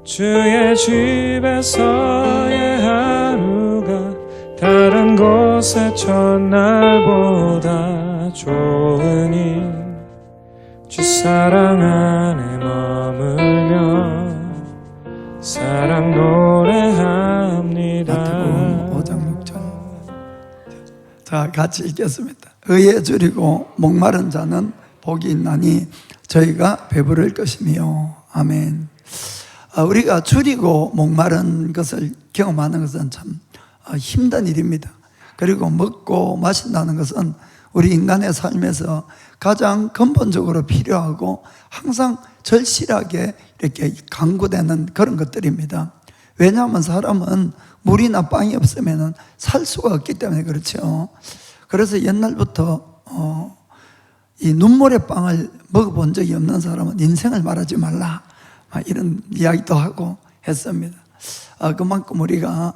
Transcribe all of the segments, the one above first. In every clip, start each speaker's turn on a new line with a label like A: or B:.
A: 주의 집에서의 하루가 다른 곳의 첫날보다 좋으니 주 사랑 안에 머물며 사랑 노래합니다.
B: 마태복음 5장 6절. 자, 같이 읽겠습니다. 의에 줄이고 목마른 자는 복이 있나니 저희가 배부를 것이며. 아멘. 우리가 줄이고 목마른 것을 경험하는 것은 참 힘든 일입니다. 그리고 먹고 마신다는 것은 우리 인간의 삶에서 가장 근본적으로 필요하고 항상 절실하게 이렇게 강구되는 그런 것들입니다. 왜냐하면 사람은 물이나 빵이 없으면 살 수가 없기 때문에 그렇죠. 그래서 옛날부터 이 눈물의 빵을 먹어본 적이 없는 사람은 인생을 말하지 말라, 이런 이야기도 하고 했습니다. 그만큼 우리가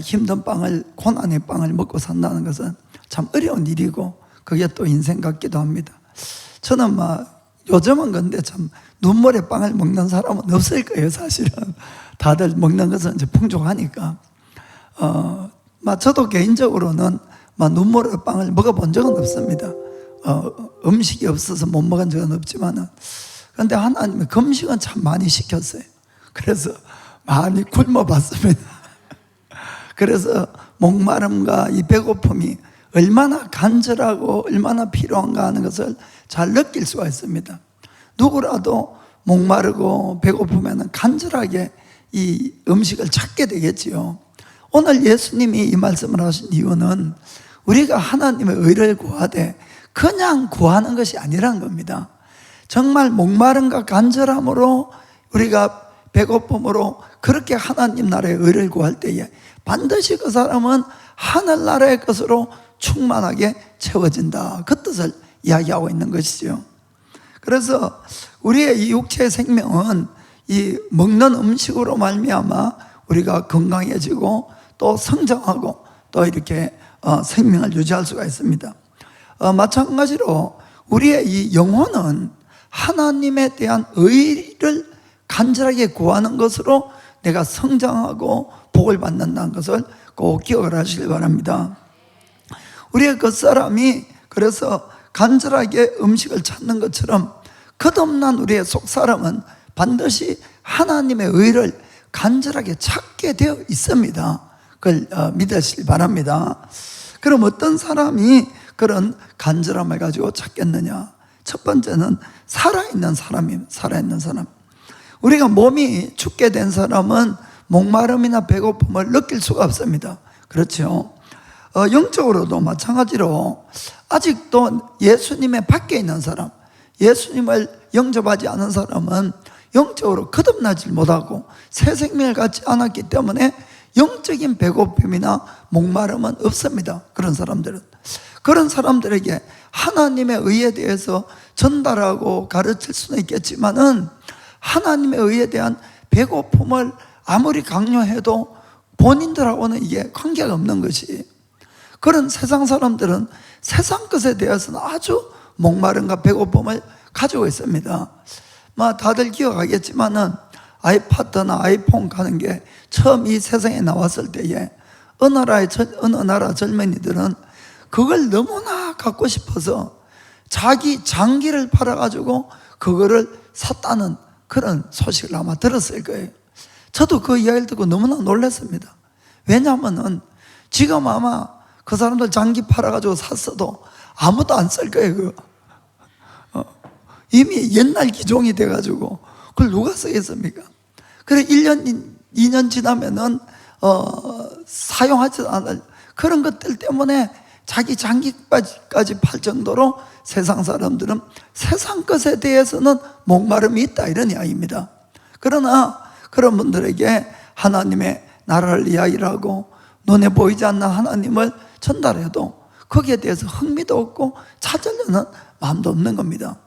B: 힘든 빵을, 고난의 빵을 먹고 산다는 것은 참 어려운 일이고 그게 또 인생 같기도 합니다. 저는 요즘은 근데 참 눈물의 빵을 먹는 사람은 없을 거예요. 사실은 다들 먹는 것은 이제 풍족하니까. 저도 개인적으로는 눈물의 빵을 먹어본 적은 없습니다. 음식이 없어서 못 먹은 적은 없지만은, 그런데 하나님이 금식은 참 많이 시켰어요. 그래서 많이 굶어봤습니다. 그래서 목마름과 이 배고픔이 얼마나 간절하고 얼마나 필요한가 하는 것을 잘 느낄 수가 있습니다. 누구라도 목마르고 배고프면 간절하게 이 음식을 찾게 되겠지요. 오늘 예수님이 이 말씀을 하신 이유는 우리가 하나님의 의를 구하되 그냥 구하는 것이 아니란 겁니다. 정말 목마름과 간절함으로 우리가 배고픔으로 그렇게 하나님 나라의 의를 구할 때에 반드시 그 사람은 하늘나라의 것으로 충만하게 채워진다, 그 뜻을 이야기하고 있는 것이죠. 그래서 우리의 이 육체의 생명은 이 먹는 음식으로 말미암아 우리가 건강해지고 또 성장하고 또 이렇게 생명을 유지할 수가 있습니다. 마찬가지로 우리의 이 영혼은 하나님에 대한 의를 간절하게 구하는 것으로 내가 성장하고 복을 받는다는 것을 꼭 기억을 하시길 바랍니다. 우리의 겉사람이 그래서 간절하게 음식을 찾는 것처럼 거듭난 우리의 속사람은 반드시 하나님의 의를 간절하게 찾게 되어 있습니다. 그걸 믿으시길 바랍니다. 그럼 어떤 사람이 그런 간절함을 가지고 찾겠느냐? 첫 번째는 살아있는 사람입니다. 살아있는 사람. 우리가 몸이 죽게 된 사람은 목마름이나 배고픔을 느낄 수가 없습니다. 그렇죠? 영적으로도 마찬가지로 아직도 예수님의 밖에 있는 사람, 예수님을 영접하지 않은 사람은 영적으로 거듭나지 못하고 새 생명을 갖지 않았기 때문에 영적인 배고픔이나 목마름은 없습니다. 그런 사람들에게 하나님의 의에 대해서 전달하고 가르칠 수는 있겠지만은 하나님의 의에 대한 배고픔을 아무리 강요해도 본인들하고는 이게 관계가 없는 것이, 그런 세상 사람들은 세상 것에 대해서는 아주 목마름과 배고픔을 가지고 있습니다. 다들 기억하겠지만은 아이파드나 아이폰 가는 게 처음 이 세상에 나왔을 때에 어느 나라 젊은이들은 그걸 너무나 갖고 싶어서 자기 장기를 팔아가지고 그거를 샀다는 그런 소식을 아마 들었을 거예요. 저도 그 이야기를 듣고 너무나 놀랐습니다. 왜냐하면은 지금 아마 그 사람들 장기 팔아가지고 샀어도 아무도 안 쓸 거예요. 이미 옛날 기종이 돼가지고 그걸 누가 쓰겠습니까? 그래 1년, 2년 지나면은 사용하지도 않을 그런 것들 때문에 자기 장기까지 팔 정도로 세상 사람들은 세상 것에 대해서는 목마름이 있다, 이런 이야기입니다. 그러나 그런 분들에게 하나님의 나라를 이야기를 하고 눈에 보이지 않는 하나님을 전달해도 거기에 대해서 흥미도 없고 찾으려는 마음도 없는 겁니다.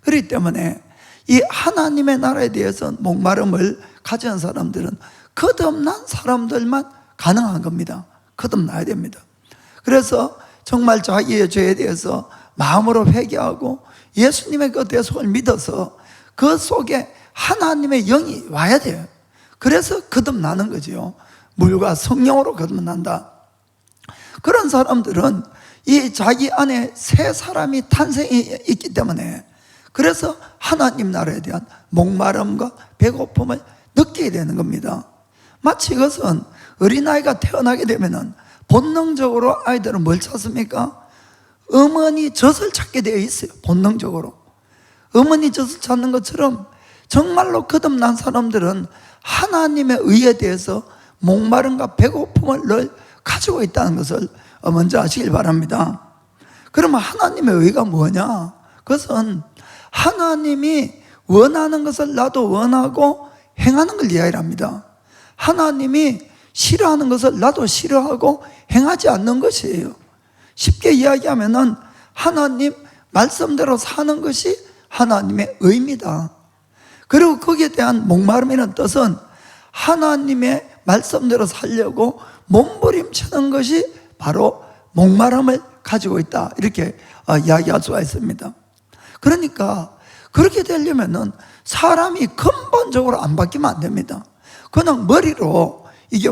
B: 그렇기 때문에 이 하나님의 나라에 대해서 목마름을 가진 사람들은 거듭난 사람들만 가능한 겁니다. 거듭나야 됩니다. 그래서 정말 자기의 죄에 대해서 마음으로 회개하고 예수님의 그 대속을 믿어서 그 속에 하나님의 영이 와야 돼요. 그래서 거듭나는 거지요. 물과 성령으로 거듭난다. 그런 사람들은 이 자기 안에 새 사람이 탄생이 있기 때문에, 그래서 하나님 나라에 대한 목마름과 배고픔을 느끼게 되는 겁니다. 마치 이것은 어린아이가 태어나게 되면 본능적으로 아이들은 뭘 찾습니까? 어머니 젖을 찾게 되어 있어요. 본능적으로 어머니 젖을 찾는 것처럼 정말로 거듭난 사람들은 하나님의 의에 대해서 목마름과 배고픔을 늘 가지고 있다는 것을 먼저 아시길 바랍니다. 그러면 하나님의 의가 뭐냐? 그것은 하나님이 원하는 것을 나도 원하고 행하는 걸 이야기합니다. 하나님이 싫어하는 것을 나도 싫어하고 행하지 않는 것이에요. 쉽게 이야기하면은 하나님 말씀대로 사는 것이 하나님의 의입니다. 그리고 거기에 대한 목마름이라는 뜻은 하나님의 말씀대로 살려고 몸부림치는 것이 바로 목마름을 가지고 있다, 이렇게 이야기할 수가 있습니다. 그러니까 그렇게 되려면은 사람이 근본적으로 안 바뀌면 안 됩니다. 그냥 머리로 이게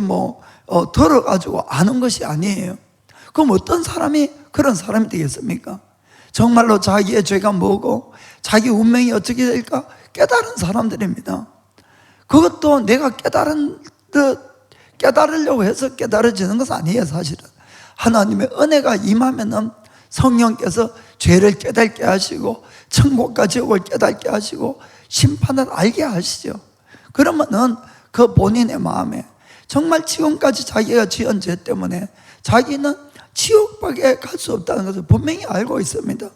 B: 들어가지고 아는 것이 아니에요. 그럼 어떤 사람이 그런 사람이 되겠습니까? 정말로 자기의 죄가 뭐고 자기 운명이 어떻게 될까 깨달은 사람들입니다. 그것도 내가 깨달으려고 해서 깨달아지는 것은 아니에요. 사실은 하나님의 은혜가 임하면은 성령께서 죄를 깨닫게 하시고 천국과 지옥을 깨닫게 하시고 심판을 알게 하시죠. 그러면은 그 본인의 마음에 정말 지금까지 자기가 지은 죄 때문에 자기는 지옥밖에 갈 수 없다는 것을 분명히 알고 있습니다.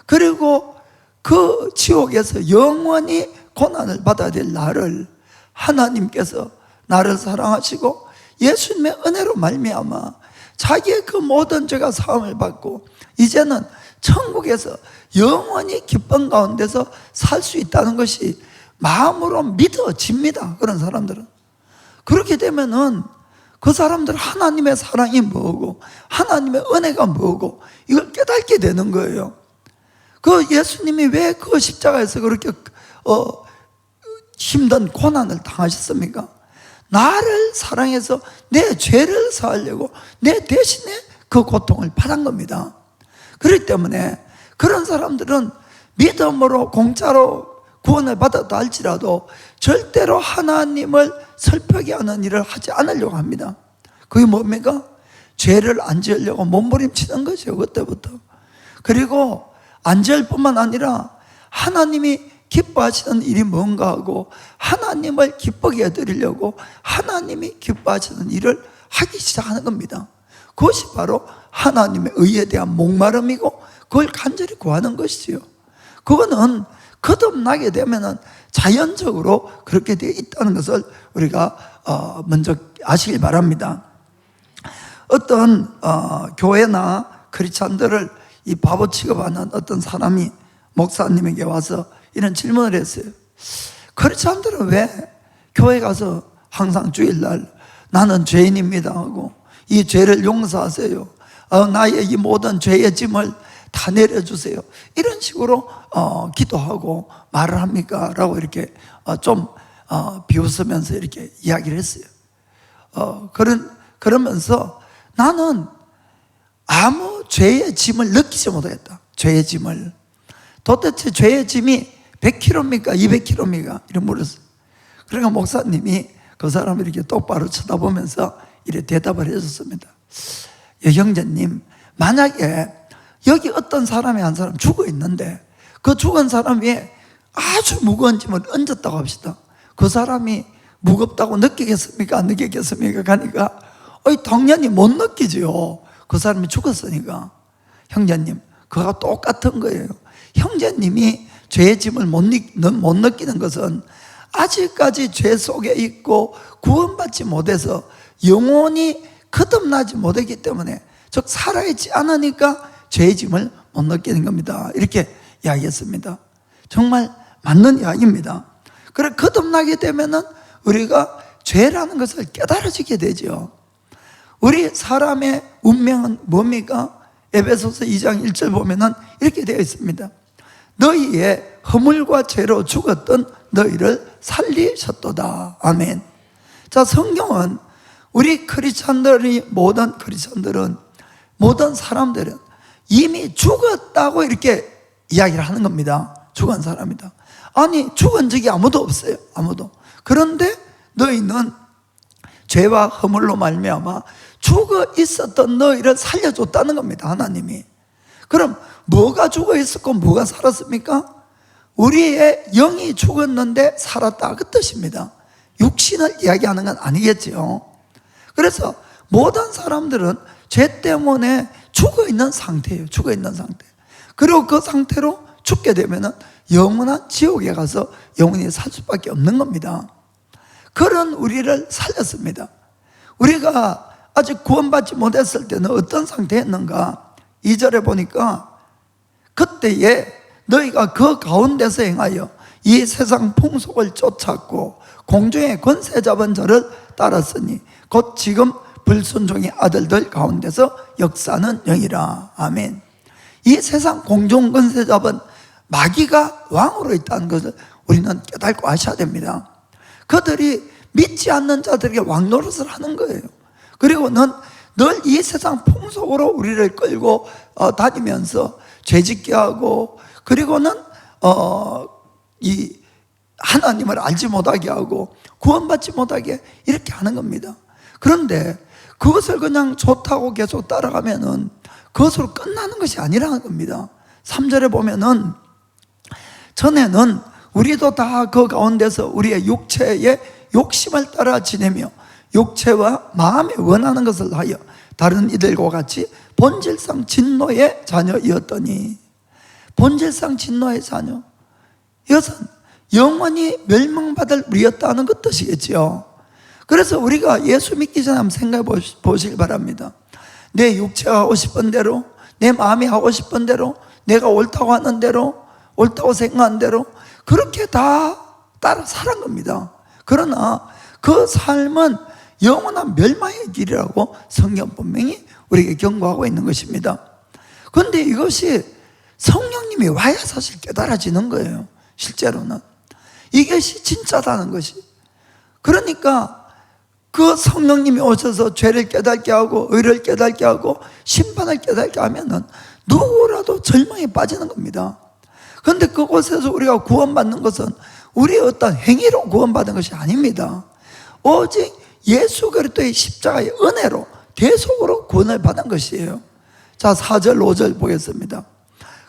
B: 그리고 그 지옥에서 영원히 고난을 받아야 될 나를 하나님께서 나를 사랑하시고 예수님의 은혜로 말미암아 자기의 그 모든 죄가 사함을 받고 이제는 천국에서 영원히 기쁨 가운데서 살 수 있다는 것이 마음으로 믿어집니다. 그런 사람들은. 그렇게 되면은 그 사람들은 하나님의 사랑이 뭐고 하나님의 은혜가 뭐고 이걸 깨닫게 되는 거예요. 그 예수님이 왜 그 십자가에서 그렇게 힘든 고난을 당하셨습니까? 나를 사랑해서 내 죄를 사하려고 내 대신에 그 고통을 받은 겁니다. 그렇기 때문에 그런 사람들은 믿음으로 공짜로 구원을 받았다 할지라도 절대로 하나님을 슬프게 하는 일을 하지 않으려고 합니다. 그게 뭡니까? 죄를 안 지으려고 몸부림치는 거죠. 그때부터. 그리고 안 지을 뿐만 아니라 하나님이 기뻐하시는 일이 뭔가 하고 하나님을 기쁘게 해드리려고 하나님이 기뻐하시는 일을 하기 시작하는 겁니다. 그것이 바로 하나님의 의에 대한 목마름이고 그걸 간절히 구하는 것이지요. 그거는 거듭나게 되면은 자연적으로 그렇게 되어 있다는 것을 우리가 먼저 아시길 바랍니다. 어떤 교회나 크리스찬들을 이 바보 취급하는 어떤 사람이 목사님에게 와서 이런 질문을 했어요. 크리스찬들은 왜 교회 가서 항상 주일날 나는 죄인입니다 하고 이 죄를 용서하세요, 나의 이 모든 죄의 짐을 다 내려주세요, 이런 식으로 기도하고 말을 합니까? 라고 이렇게 좀 비웃으면서 이렇게 이야기를 했어요. 그러면서 나는 아무 죄의 짐을 느끼지 못하겠다. 죄의 짐을. 도대체 죄의 짐이 100kg입니까? 200kg입니까? 이렇게 물었어요. 그러니까 목사님이 그 사람을 이렇게 똑바로 쳐다보면서 이렇게 대답을 해줬습니다. 형제님, 만약에 여기 어떤 사람이 한 사람 죽어 있는데 그 죽은 사람 위에 아주 무거운 짐을 얹었다고 합시다. 그 사람이 무겁다고 느끼겠습니까? 안 느끼겠습니까? 가니까 당연히 못 느끼지요. 그 사람이 죽었으니까. 형제님, 그거가 똑같은 거예요. 형제님이 죄의 짐을 못 느끼는 것은 아직까지 죄 속에 있고 구원받지 못해서 영원히 거듭나지 못했기 때문에, 즉 살아있지 않으니까 죄의 짐을 못 느끼는 겁니다. 이렇게 이야기했습니다. 정말 맞는 이야기입니다. 그래, 거듭나게 되면은 우리가 죄라는 것을 깨달아지게 되죠. 우리 사람의 운명은 뭡니까? 에베소서 2장 1절 보면은 이렇게 되어 있습니다. 너희의 허물과 죄로 죽었던 너희를 살리셨도다. 아멘. 자, 성경은 우리 크리스찬들이, 모든 크리스찬들은, 모든 사람들은 이미 죽었다고 이렇게 이야기를 하는 겁니다. 죽은 사람이다. 아니, 죽은 적이 아무도 없어요. 아무도. 그런데 너희는 죄와 허물로 말미암아 죽어 있었던 너희를 살려줬다는 겁니다. 하나님이. 그럼 뭐가 죽어 있었고 뭐가 살았습니까? 우리의 영이 죽었는데 살았다, 그 뜻입니다. 육신을 이야기하는 건 아니겠지요. 그래서 모든 사람들은 죄 때문에 죽어 있는 상태예요. 죽어 있는 상태. 그리고 그 상태로 죽게 되면은 영원한 지옥에 가서 영원히 살 수밖에 없는 겁니다. 그런 우리를 살렸습니다. 우리가 아직 구원받지 못했을 때는 어떤 상태였는가? 2절에 보니까 그때에 너희가 그 가운데서 행하여 이 세상 풍속을 쫓았고 공중의 권세 잡은 자를 따랐으니 곧 지금 불순종의 아들들 가운데서 역사는 영이라. 아멘. 이 세상 공중 권세 잡은 마귀가 왕으로 있다는 것을 우리는 깨닫고 아셔야 됩니다. 그들이 믿지 않는 자들에게 왕노릇을 하는 거예요. 그리고는 늘 이 세상 풍속으로 우리를 끌고 다니면서 죄짓게 하고, 그리고는 이 하나님을 알지 못하게 하고 구원받지 못하게 이렇게 하는 겁니다. 그런데 그것을 그냥 좋다고 계속 따라가면은 그것으로 끝나는 것이 아니라는 겁니다. 3절에 보면은 전에는 우리도 다 그 가운데서 우리의 육체의 욕심을 따라 지내며 육체와 마음에 원하는 것을 하여 다른 이들과 같이 본질상 진노의 자녀이었더니, 본질상 진노의 자녀, 이것은 영원히 멸망받을 우리였다는 그 뜻이겠지요. 그래서 우리가 예수 믿기 전에 한번 생각해 보시기 바랍니다. 내 육체가 하고 싶은 대로, 내 마음이 하고 싶은 대로, 내가 옳다고 하는 대로, 옳다고 생각하는 대로 그렇게 다 따라 살은 겁니다. 그러나 그 삶은 영원한 멸망의 길이라고 성경 분명히 우리에게 경고하고 있는 것입니다. 그런데 이것이 성령님이 와야 사실 깨달아지는 거예요. 실제로는 이것이 진짜다는 것이. 그러니까 그 성령님이 오셔서 죄를 깨닫게 하고 의를 깨닫게 하고 심판을 깨닫게 하면은 누구라도 절망에 빠지는 겁니다. 그런데 그곳에서 우리가 구원받는 것은 우리의 어떤 행위로 구원받은 것이 아닙니다. 오직 예수 그리스도의 십자가의 은혜로 대속으로 구원을 받은 것이에요. 자, 4절 5절 보겠습니다.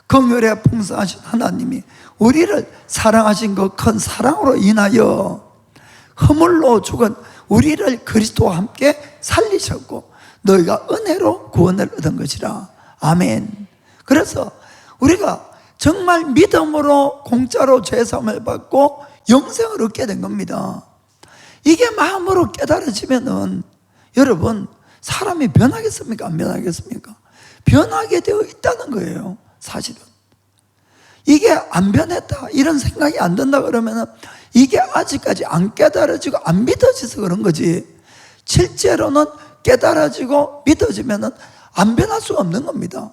B: 긍휼에 풍성하신 하나님이 우리를 사랑하신 그 큰 사랑으로 인하여 허물로 죽은 우리를 그리스도와 함께 살리셨고 너희가 은혜로 구원을 얻은 것이라. 아멘. 그래서 우리가 정말 믿음으로 공짜로 죄사함을 받고 영생을 얻게 된 겁니다. 이게 마음으로 깨달아지면은 여러분, 사람이 변하겠습니까? 안 변하겠습니까? 변하게 되어 있다는 거예요. 사실은 이게 안 변했다, 이런 생각이 안 든다 그러면은 이게 아직까지 안 깨달아지고 안 믿어져서 그런 거지, 실제로는 깨달아지고 믿어지면은 안 변할 수가 없는 겁니다.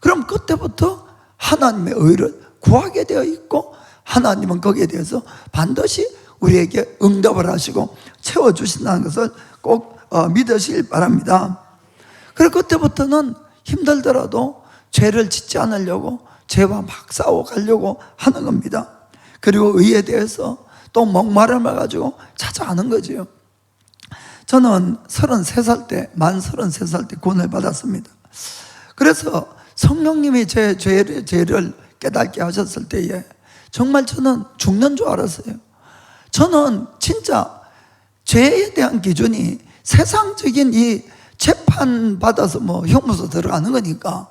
B: 그럼 그때부터 하나님의 의를 구하게 되어 있고 하나님은 거기에 대해서 반드시 우리에게 응답을 하시고 채워주신다는 것을 꼭 믿으시길 바랍니다. 그리고 그때부터는 힘들더라도 죄를 짓지 않으려고 죄와 막 싸워 가려고 하는 겁니다. 그리고 의에 대해서 또 목마름을 가지고 찾아가는 거지요. 저는 33살 때, 만 33살 때 구원을 받았습니다. 그래서 성령님이 제 죄를 깨닫게 하셨을 때에 정말 저는 죽는 줄 알았어요. 저는 진짜 죄에 대한 기준이 세상적인 이 재판 받아서 뭐 형무소 들어가는 거니까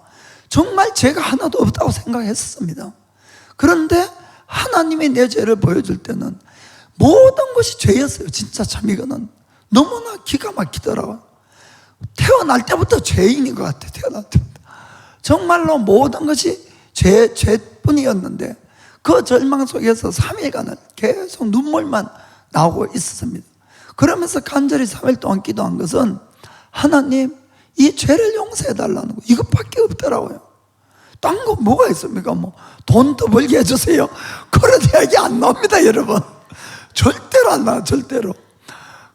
B: 정말 죄가 하나도 없다고 생각했었습니다. 그런데 하나님이 내 죄를 보여줄 때는 모든 것이 죄였어요. 진짜 참 이거는 너무나 기가 막히더라고요. 태어날 때부터 죄인인 것 같아요. 태어날 때부터 정말로 모든 것이 죄뿐이었는데 그 절망 속에서 3일간을 계속 눈물만 나오고 있었습니다. 그러면서 간절히 3일 동안 기도한 것은 하나님, 이 죄를 용서해달라는 거, 이것밖에 없더라고요. 딴 거 뭐가 있습니까? 뭐 돈 더 벌게 해주세요, 그런 이야기 안 나옵니다. 여러분, 절대로 안 나와요. 절대로.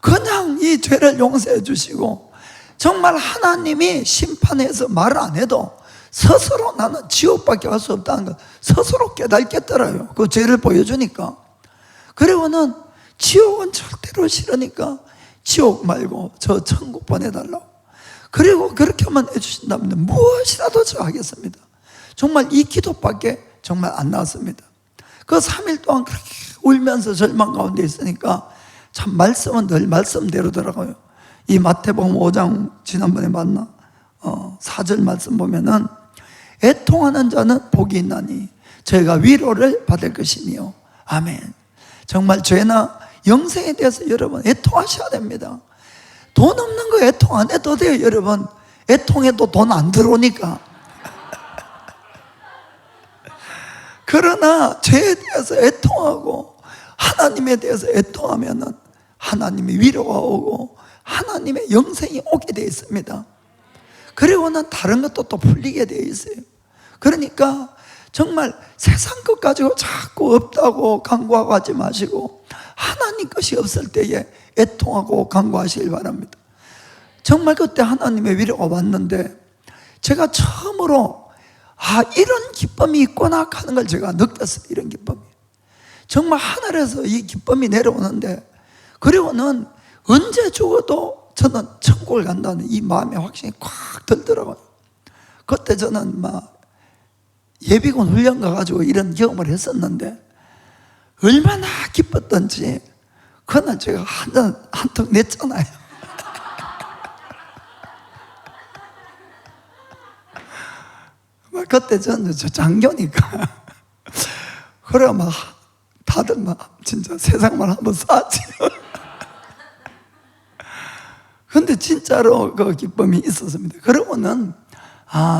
B: 그냥 이 죄를 용서해 주시고, 정말 하나님이 심판해서 말을 안 해도 스스로 나는 지옥밖에 갈 수 없다는 걸 스스로 깨닫겠더라요. 그 죄를 보여주니까. 그리고는 지옥은 절대로 싫으니까 지옥 말고 저 천국 보내달라고. 그리고 그렇게만 해주신다면 무엇이라도 저 하겠습니다. 정말 이 기도밖에 정말 안 나왔습니다. 그 3일 동안 그렇게 울면서 절망 가운데 있으니까 참 말씀은 늘 말씀대로더라고요. 이 마태복음 5장 지난번에 만나 4절 말씀 보면은 애통하는 자는 복이 있나니 저희가 위로를 받을 것이니요. 아멘. 정말 죄나 영생에 대해서 여러분 애통하셔야 됩니다. 돈 없는 거 애통 안 해도 돼요, 여러분. 애통해도 돈 안 들어오니까. 그러나 죄에 대해서 애통하고 하나님에 대해서 애통하면은 하나님의 위로가 오고 하나님의 영생이 오게 되어 있습니다. 그리고는 다른 것도 또 풀리게 되어 있어요. 그러니까 정말 세상 것 가지고 자꾸 없다고 간구하고 하지 마시고 하나님 것이 없을 때에 애통하고 간구하시길 바랍니다. 정말 그때 하나님의 위로가 왔는데 제가 처음으로 이런 기쁨이 있구나 하는 걸 제가 느꼈어요. 이런 기쁨이 정말 하늘에서 이 기쁨이 내려오는데, 그리고는 언제 죽어도 저는 천국을 간다는 이 마음의 확신이 꽉 들더라고요. 그때 저는 막 예비군 훈련 가가지고 이런 경험을 했었는데 얼마나 기뻤던지 그날 제가 한턱 냈잖아요. 그때 저는 저 장교니까 그래 막 다들 막 진짜 세상만 한번 쌌지. 근데 진짜로 그 기쁨이 있었습니다. 그러고는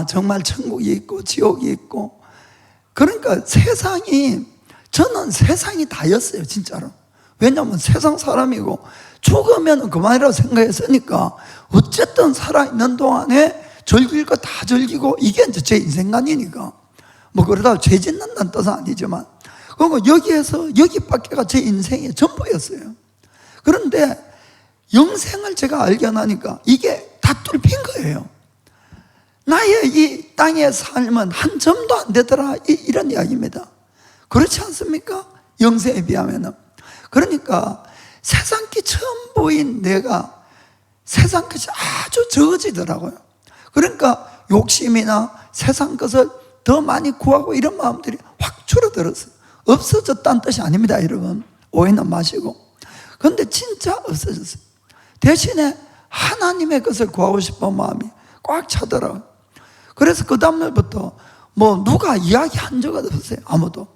B: 정말 천국이 있고 지옥이 있고, 그러니까 저는 세상이 다였어요, 진짜로. 왜냐하면 세상 사람이고 죽으면 그만이라고 생각했으니까 어쨌든 살아있는 동안에 즐길 거 다 즐기고, 이게 이제 제 인생관이니까 뭐 그러다 죄 짓는다는 뜻은 아니지만, 그리고 여기밖에가 제 인생의 전부였어요. 그런데 영생을 제가 알게 나니까 이게 다 뚫린 거예요. 나의 이 땅의 삶은 한 점도 안 되더라, 이런 이야기입니다. 그렇지 않습니까? 영생에 비하면은. 그러니까 세상 게 전부인 내가 세상 것이 아주 적어지더라고요. 그러니까 욕심이나 세상 것을 더 많이 구하고 이런 마음들이 확 줄어들었어요. 없어졌다는 뜻이 아닙니다, 여러분. 오해는 마시고. 그런데 진짜 없어졌어요. 대신에 하나님의 것을 구하고 싶은 마음이 꽉 차더라고요. 그래서 그 다음날부터 뭐 누가 이야기한 적은 없어요. 아무도.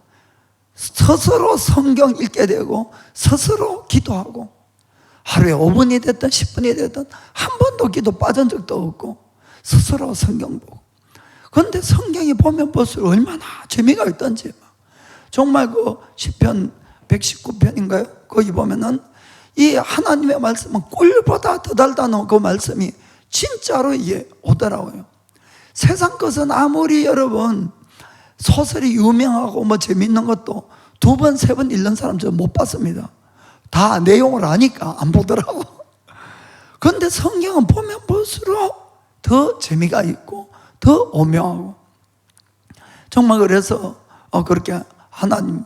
B: 스스로 성경 읽게 되고 스스로 기도하고, 하루에 5분이 됐든 10분이 됐든 한 번도 기도 빠진 적도 없고 스스로 성경 보고. 그런데 성경이 보면 볼수록 얼마나 재미가 있던지, 정말 그 시편 119편인가요? 거기 보면은 이 하나님의 말씀은 꿀보다 더 달다는 그 말씀이 진짜로 이게 오더라고요. 세상 것은 아무리 여러분 소설이 유명하고 뭐 재밌는 것도 2번, 3번 읽는 사람 저는 못 봤습니다. 다 내용을 아니까 안 보더라고. 그런데 성경은 보면 볼수록 더 재미가 있고 더 오묘하고, 정말 그래서 그렇게 하나님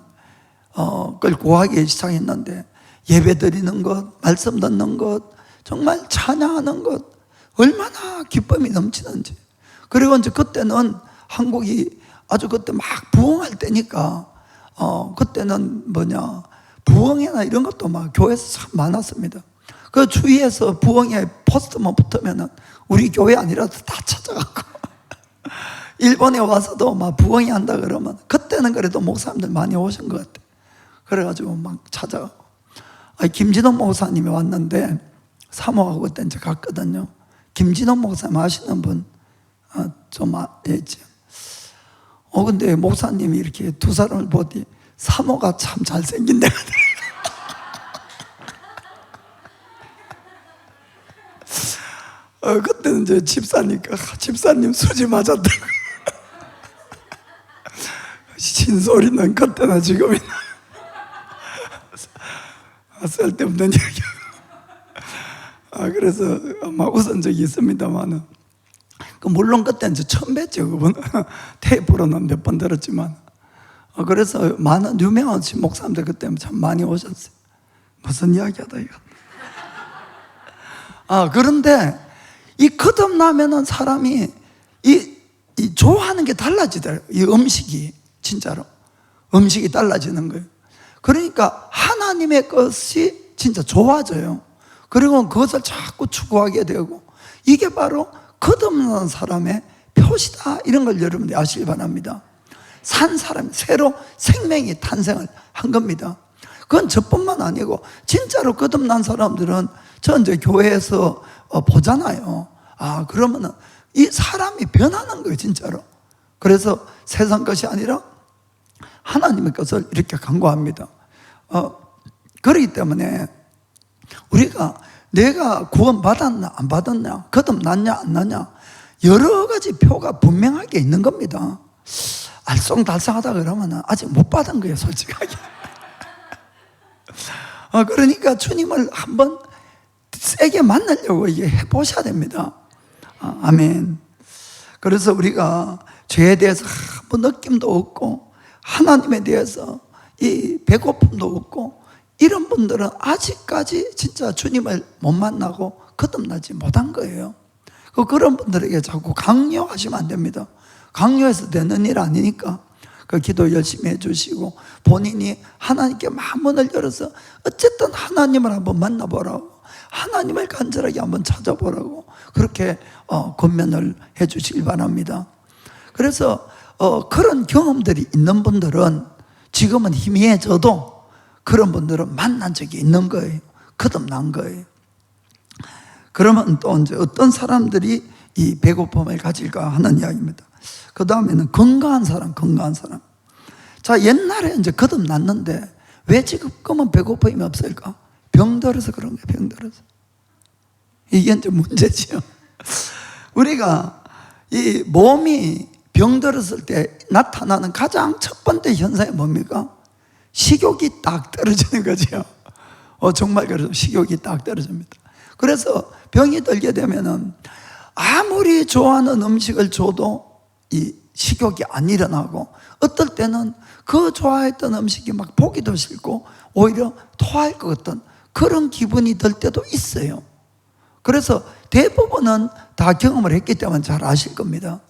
B: 걸 구하기 시작했는데, 예배 드리는 것, 말씀 듣는 것, 정말 찬양하는 것, 얼마나 기쁨이 넘치는지. 그리고 이제 그때는 한국이 아주 그때 막 부흥할 때니까 그때는 부흥회나 이런 것도 막 교회에서 참 많았습니다. 그 주위에서 부흥회 포스터만 붙으면은 우리 교회 아니라도 다 찾아가고 일본에 와서도 막 부흥회 한다 그러면, 그때는 그래도 목사님들 많이 오신 것 같아요. 그래가지고 막 찾아가고. 김진원 목사님이 왔는데 사모하고 그때 이제 갔거든요. 김진원 목사님 아시는 분 좀 알지? 근데 목사님이 이렇게 두 사람을 보니 사모가 참 잘생긴 데가 그때는 이제 집사니까 집사님 수지 맞았다고. 신소리는 그때나 지금이나 쓸데없는 얘기하고. 그래서 아마 웃은 적이 있습니다만은, 물론 그때 이제 처음 뵀죠. 그분 테이프로는 몇 번 들었지만, 그래서 많은 유명한 목사님들 그때 참 많이 오셨어요. 무슨 이야기하다 이거. 그런데 이 거듭나면은 사람이 이 좋아하는 게 달라지더라고요. 이 음식이 진짜로 음식이 달라지는 거예요. 그러니까 하나님의 것이 진짜 좋아져요. 그리고 그것을 자꾸 추구하게 되고, 이게 바로 거듭난 사람의 표시다, 이런 걸 여러분들이 아시기 바랍니다. 산 사람이 새로 생명이 탄생을 한 겁니다. 그건 저뿐만 아니고 진짜로 거듭난 사람들은 저 이제 교회에서 보잖아요. 그러면은 이 사람이 변하는 거예요, 진짜로. 그래서 세상 것이 아니라 하나님의 것을 이렇게 간구합니다. 그렇기 때문에 우리가 내가 구원 받았나 안 받았냐, 거듭났냐 안 났냐, 여러 가지 표가 분명하게 있는 겁니다. 알쏭달쏭하다 그러면 아직 못 받은 거예요, 솔직하게. 그러니까 주님을 한번 세게 만나려고 이게 해보셔야 됩니다. 아멘. 그래서 우리가 죄에 대해서 뭐 느낌도 없고, 하나님에 대해서 이 배고픔도 없고, 이런 분들은 아직까지 진짜 주님을 못 만나고 거듭나지 못한 거예요. 그런 분들에게 자꾸 강요하시면 안 됩니다. 강요해서 되는 일 아니니까 그 기도 열심히 해주시고, 본인이 하나님께 마음문을 열어서 어쨌든 하나님을 한번 만나보라고, 하나님을 간절하게 한번 찾아보라고 그렇게 권면을 해주시길 바랍니다. 그래서 그런 경험들이 있는 분들은 지금은 희미해져도 그런 분들은 만난 적이 있는 거예요. 거듭난 거예요. 그러면 또 이제 어떤 사람들이 이 배고픔을 가질까 하는 이야기입니다. 그 다음에는 건강한 사람. 자, 옛날에 이제 거듭났는데 왜 지금은 배고픔이 없을까? 병들어서 그런 거예요, 병들어서. 이게 이제 문제지요. 우리가 이 몸이 병들었을 때 나타나는 가장 첫 번째 현상이 뭡니까? 식욕이 딱 떨어지는 거죠. 정말 그래서 식욕이 딱 떨어집니다. 그래서 병이 들게 되면은 아무리 좋아하는 음식을 줘도 이 식욕이 안 일어나고, 어떨 때는 그 좋아했던 음식이 막 보기도 싫고 오히려 토할 것 같은 그런 기분이 들 때도 있어요. 그래서 대부분은 다 경험을 했기 때문에 잘 아실 겁니다.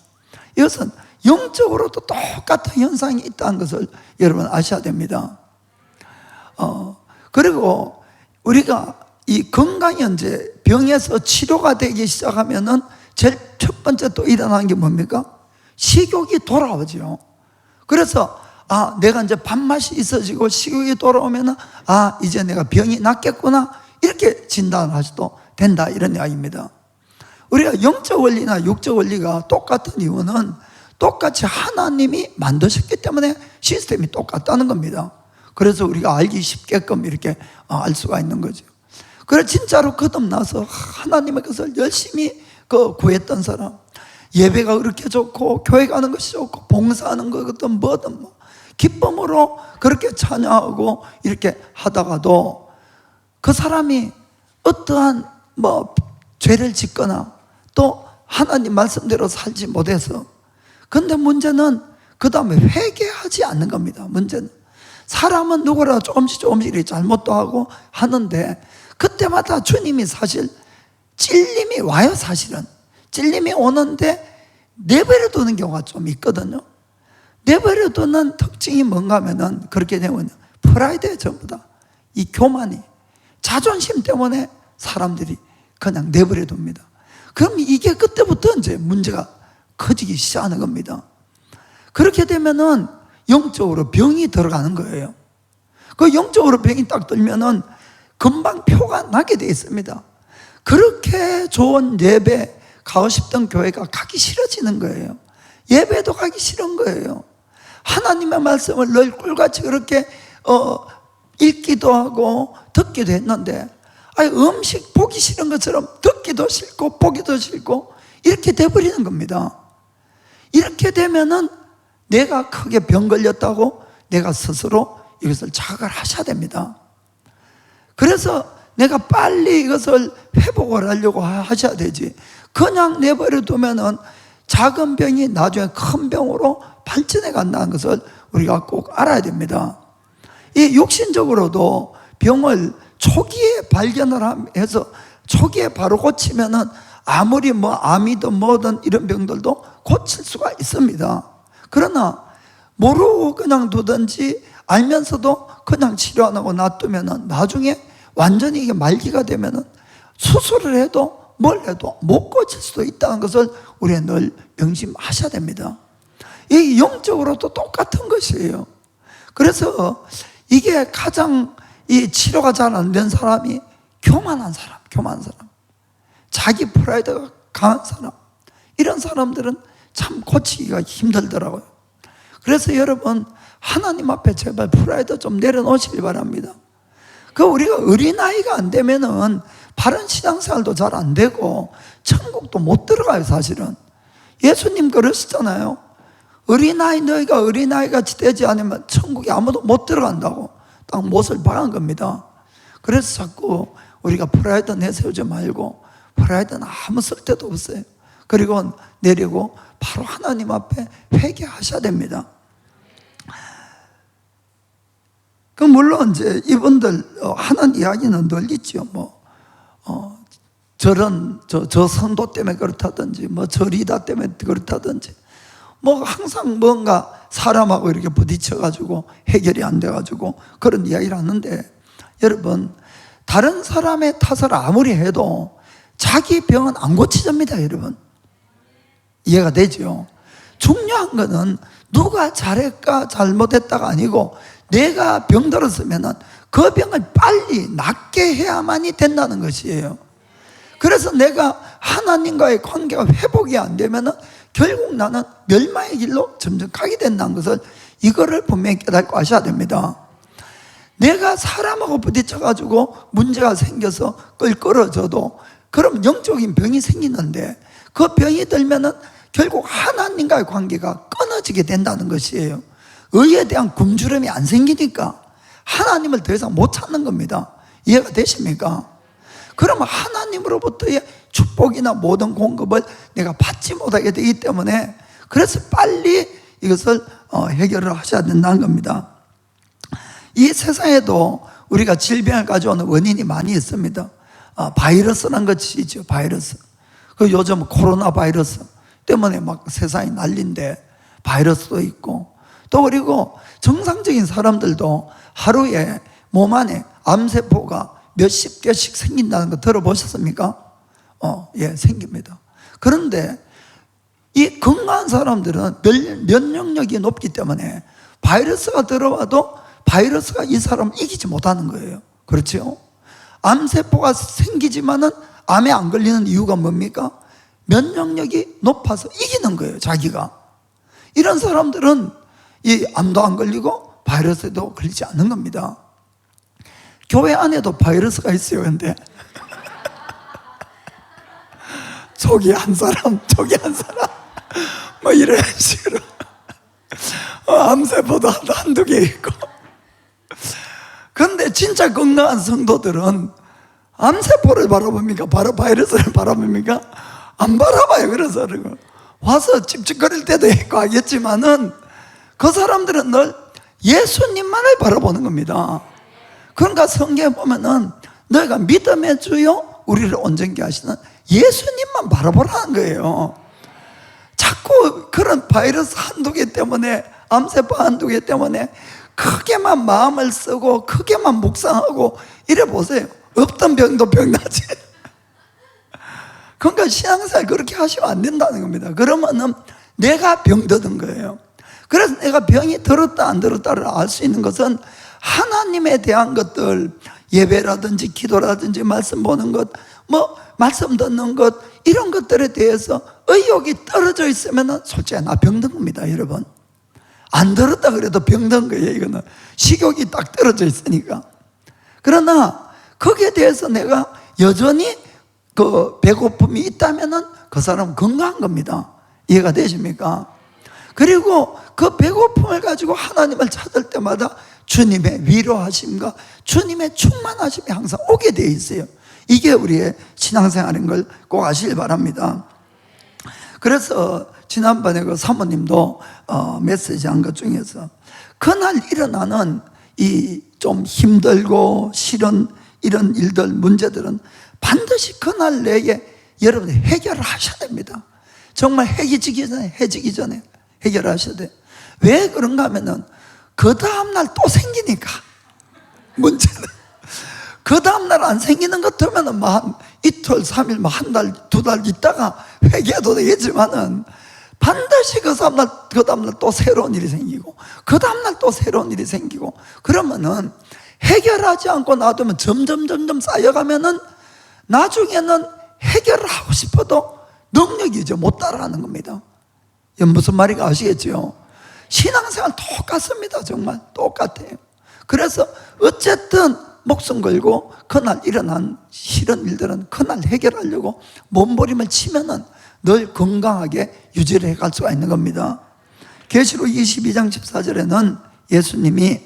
B: 이것은 영적으로도 똑같은 현상이 있다는 것을 여러분 아셔야 됩니다. 그리고 우리가 이 건강현재 병에서 치료가 되기 시작하면은 제일 첫 번째 또 일어나는 게 뭡니까? 식욕이 돌아오죠. 그래서 내가 이제 밥맛이 있어지고 식욕이 돌아오면은 이제 내가 병이 낫겠구나, 이렇게 진단을 하셔도 된다, 이런 이야기입니다. 우리가 영적 원리나 육적 원리가 똑같은 이유는 똑같이 하나님이 만드셨기 때문에 시스템이 똑같다는 겁니다. 그래서 우리가 알기 쉽게끔 이렇게 알 수가 있는 거죠. 그래 진짜로 거듭나서 하나님의 것을 열심히 구했던 사람, 예배가 그렇게 좋고 교회 가는 것이 좋고 봉사하는 것든 뭐든 기쁨으로 그렇게 찬양하고 이렇게 하다가도 그 사람이 어떠한 죄를 짓거나 또 하나님 말씀대로 살지 못해서, 근데 문제는 그 다음에 회개하지 않는 겁니다. 문제는 사람은 누구나 조금씩 이렇게 잘못도 하고 하는데, 그때마다 주님이 사실 찔림이 와요. 사실은 찔림이 오는데 내버려 두는 경우가 좀 있거든요. 내버려 두는 특징이 뭔가 하면은, 그렇게 되면 프라이드에 전부 다 이 교만이, 자존심 때문에 사람들이 그냥 내버려 둡니다. 그럼 이게 그때부터 이제 문제가 커지기 시작하는 겁니다. 그렇게 되면은 영적으로 병이 들어가는 거예요. 그 영적으로 병이 딱 들면은 금방 표가 나게 되어 있습니다. 그렇게 좋은 예배 가고 싶던 교회가 가기 싫어지는 거예요. 예배도 가기 싫은 거예요. 하나님의 말씀을 늘 꿀같이 그렇게 읽기도 하고 듣기도 했는데, 음식 보기 싫은 것처럼 듣기도 싫고 보기도 싫고 이렇게 돼버리는 겁니다. 이렇게 되면은 내가 크게 병 걸렸다고 내가 스스로 이것을 자각을 하셔야 됩니다. 그래서 내가 빨리 이것을 회복을 하려고 하셔야 되지. 그냥 내버려 두면은 작은 병이 나중에 큰 병으로 발전해 간다는 것을 우리가 꼭 알아야 됩니다. 이 육신적으로도 병을 초기에 발견을 해서 초기에 바로 고치면은 아무리 뭐 암이든 뭐든 이런 병들도 고칠 수가 있습니다. 그러나 모르고 그냥 두든지 알면서도 그냥 치료 안 하고 놔두면은 나중에 완전히 이게 말기가 되면은 수술을 해도 뭘 해도 못 고칠 수도 있다는 것을 우리가 늘 명심하셔야 됩니다. 이 영적으로도 똑같은 것이에요. 그래서 이게 가장 이 치료가 잘 안 된 사람이 교만한 사람, 자기 프라이드가 강한 사람, 이런 사람들은 참 고치기가 힘들더라고요. 그래서 여러분, 하나님 앞에 제발 프라이드 좀 내려놓으시기 바랍니다. 우리가 어린아이가 안 되면은 바른 신앙생활도 잘 안 되고 천국도 못 들어가요. 사실은 예수님 그러시잖아요. 너희가 어린아이같이 되지 않으면 천국에 아무도 못 들어간다고 딱 못을 박은 겁니다. 그래서 자꾸 우리가 프라이드 내세우지 말고, 프라이드는 아무 쓸데도 없어요. 그리고 내리고 바로 하나님 앞에 회개하셔야 됩니다. 물론 이제 이분들 하는 이야기는 늘 있죠. 저 선도 때문에 그렇다든지, 저리다 때문에 그렇다든지, 항상 뭔가 사람하고 이렇게 부딪혀가지고 해결이 안 돼가지고 그런 이야기를 하는데, 여러분, 다른 사람의 탓을 아무리 해도 자기 병은 안 고치집니다. 여러분, 이해가 되죠? 중요한 거는 누가 잘했까 잘못했다가 아니고, 내가 병들었으면 그 병을 빨리 낫게 해야만이 된다는 것이에요. 그래서 내가 하나님과의 관계가 회복이 안 되면 결국 나는 멸망의 길로 점점 가게 된다는 것을, 이거를 분명히 깨닫고 하셔야 됩니다. 내가 사람하고 부딪혀가지고 문제가 생겨서 끌끌어져도 그럼 영적인 병이 생기는데, 그 병이 들면은 결국 하나님과의 관계가 끊어지게 된다는 것이에요. 의에 대한 굶주림이 안 생기니까 하나님을 더 이상 못 찾는 겁니다. 이해가 되십니까? 그러면 하나님으로부터의 축복이나 모든 공급을 내가 받지 못하게 되기 때문에, 그래서 빨리 이것을 해결을 하셔야 된다는 겁니다. 이 세상에도 우리가 질병을 가져오는 원인이 많이 있습니다. 바이러스란 것이 있죠. 바이러스. 요즘 코로나 바이러스 때문에 막 세상이 난리인데 바이러스도 있고, 또 그리고 정상적인 사람들도 하루에 몸 안에 암세포가 몇십 개씩 생긴다는 거 들어보셨습니까? 예, 생깁니다. 그런데 이 건강한 사람들은 면역력이 높기 때문에 바이러스가 들어와도 바이러스가 이 사람을 이기지 못하는 거예요. 그렇죠? 암세포가 생기지만은 암에 안 걸리는 이유가 뭡니까? 면역력이 높아서 이기는 거예요, 자기가. 이런 사람들은 이 암도 안 걸리고 바이러스에도 걸리지 않는 겁니다. 교회 안에도 바이러스가 있어요. 근데 저기 한 사람 이런 식으로 암세포도 한두 개 있고. 근데 진짜 건강한 성도들은 암세포를 바라봅니까? 바이러스를 바라봅니까? 안 바라봐요. 그래서 와서 찝찝거릴 때도 있고 하겠지만은, 그 사람들은 늘 예수님만을 바라보는 겁니다. 그러니까 성경에 보면은 너희가 믿음의 주요 우리를 온전케 하시는 예수님만 바라보라는 거예요. 자꾸 그런 바이러스 한두 개 때문에, 암세포 한두 개 때문에 크게만 마음을 쓰고 크게만 묵상하고 이래 보세요. 없던 병도 병나지. 그러니까 신앙생활 그렇게 하시면 안 된다는 겁니다. 그러면은 내가 병드는 거예요. 그래서 내가 병이 들었다 안 들었다를 알 수 있는 것은 하나님에 대한 것들, 예배라든지 기도라든지 말씀 보는 것, 말씀 듣는 것, 이런 것들에 대해서 의욕이 떨어져 있으면 솔직히 나 병든 겁니다. 여러분, 안 들었다 그래도 병든 거예요. 이거는 식욕이 딱 떨어져 있으니까. 그러나 거기에 대해서 내가 여전히 그 배고픔이 있다면은 그 사람은 건강한 겁니다. 이해가 되십니까? 그리고 그 배고픔을 가지고 하나님을 찾을 때마다 주님의 위로하심과 주님의 충만하심이 항상 오게 되어 있어요. 이게 우리의 신앙생활인 걸 꼭 아시길 바랍니다. 그래서 지난번에 그 사모님도 메시지 한 것 중에서 그날 일어나는 이 좀 힘들고 싫은 이런 일들, 문제들은 반드시 그날 내에 여러분이 해결을 하셔야 됩니다. 정말 해지기 전에 해결을 하셔야 돼요. 왜 그런가 하면은 그 다음날 또 생기니까 문제는. 그 다음날 안 생기는 것 같으면은 뭐 한 이틀, 3일, 뭐 한 달, 2달 있다가 회개해도 되겠지만은 반드시 그 다음날 또 새로운 일이 생기고 그 다음날 또 새로운 일이 생기고 그러면은 해결하지 않고 놔두면 점점 쌓여가면은 나중에는 해결을 하고 싶어도 능력이 이제 못 따라가는 겁니다. 무슨 말인가 아시겠죠? 신앙생활 똑같습니다. 정말 똑같아요. 그래서 어쨌든 목숨 걸고 그날 일어난 싫은 일들은 그날 해결하려고 몸부림을 치면은 늘 건강하게 유지를 해갈 수가 있는 겁니다. 계시록 22장 14절에는 예수님이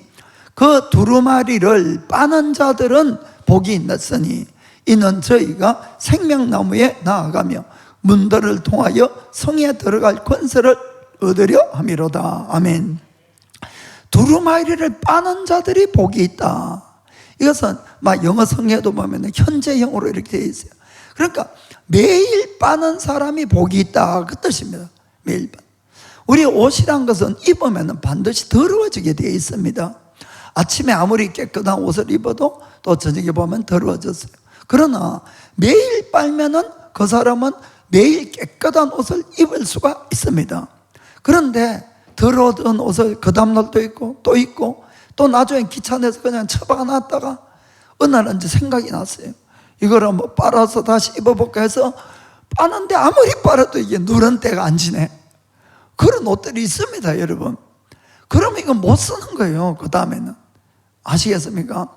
B: 그 두루마리를 빠는 자들은 복이 있으니 이는 저희가 생명나무에 나아가며 문들을 통하여 성에 들어갈 권세를 얻으려 함이로다. 아멘. 두루마리를 빠는 자들이 복이 있다. 이것은 막 영어 성에도 보면 현재형으로 이렇게 되어 있어요. 그러니까 매일 빠는 사람이 복이 있다 그 뜻입니다. 매일 빠. 우리 옷이란 것은 입으면 반드시 더러워지게 되어 있습니다. 아침에 아무리 깨끗한 옷을 입어도 또 저녁에 보면 더러워졌어요. 그러나 매일 빨면은 그 사람은 매일 깨끗한 옷을 입을 수가 있습니다. 그런데 더러운 옷을 그 다음날도 입고 또 입고 또 나중에 귀찮아서 그냥 처박아놨다가 어느 날 이제 생각이 났어요. 이거를 뭐 빨아서 다시 입어볼까 해서 빠는데 아무리 빨아도 이게 누런 때가 안 지네. 그런 옷들이 있습니다, 여러분. 그러면 이거 못 쓰는 거예요, 그 다음에는. 아시겠습니까?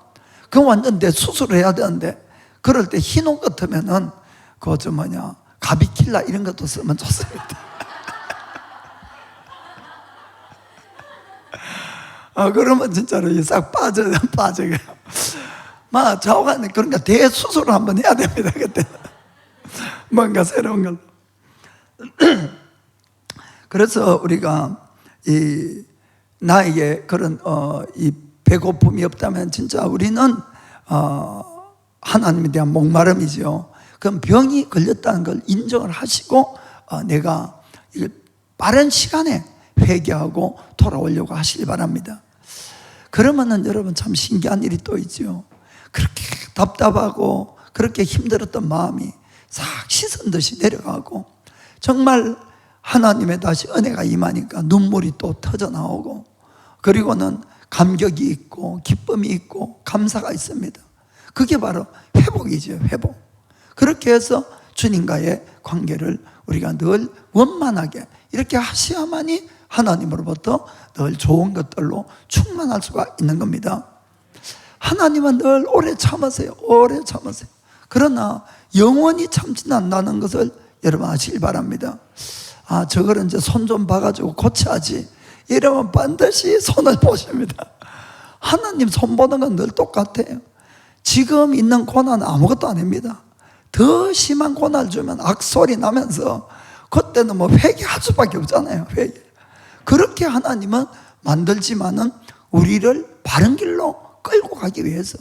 B: 그건 완전 내 수술을 해야 되는데, 그럴 때 흰 옷 같으면은, 가비킬라 이런 것도 쓰면 좋습니다. 그러면 진짜로 싹 빠져요. 막 좌우간에 그러니까 대수술을 한번 해야 됩니다, 그때는. 뭔가 새로운 걸로. 그래서 우리가 나에게 그런 이 배고픔이 없다면 진짜 우리는 하나님에 대한 목마름이죠. 그럼 병이 걸렸다는 걸 인정을 하시고 내가 빠른 시간에 회개하고 돌아오려고 하시기 바랍니다. 그러면은 여러분 참 신기한 일이 또 있죠. 그렇게 답답하고 그렇게 힘들었던 마음이 싹 씻은 듯이 내려가고 정말 하나님의 다시 은혜가 임하니까 눈물이 또 터져 나오고 그리고는 감격이 있고 기쁨이 있고 감사가 있습니다. 그게 바로 회복이죠, 회복. 그렇게 해서 주님과의 관계를 우리가 늘 원만하게 이렇게 하셔야만이 하나님으로부터 늘 좋은 것들로 충만할 수가 있는 겁니다. 하나님은 늘 오래 참으세요. 오래 참으세요. 그러나 영원히 참지 않는다는 것을 여러분 아시길 바랍니다. 저거를 이제 손 좀 봐가지고 고쳐야지. 이러면 반드시 손을 보십니다. 하나님 손 보는 건 늘 똑같아요. 지금 있는 고난은 아무것도 아닙니다. 더 심한 고난을 주면 악소리 나면서 그때는 뭐 회개할 수밖에 없잖아요. 회개. 그렇게 하나님은 만들지만은 우리를 바른 길로 끌고 가기 위해서.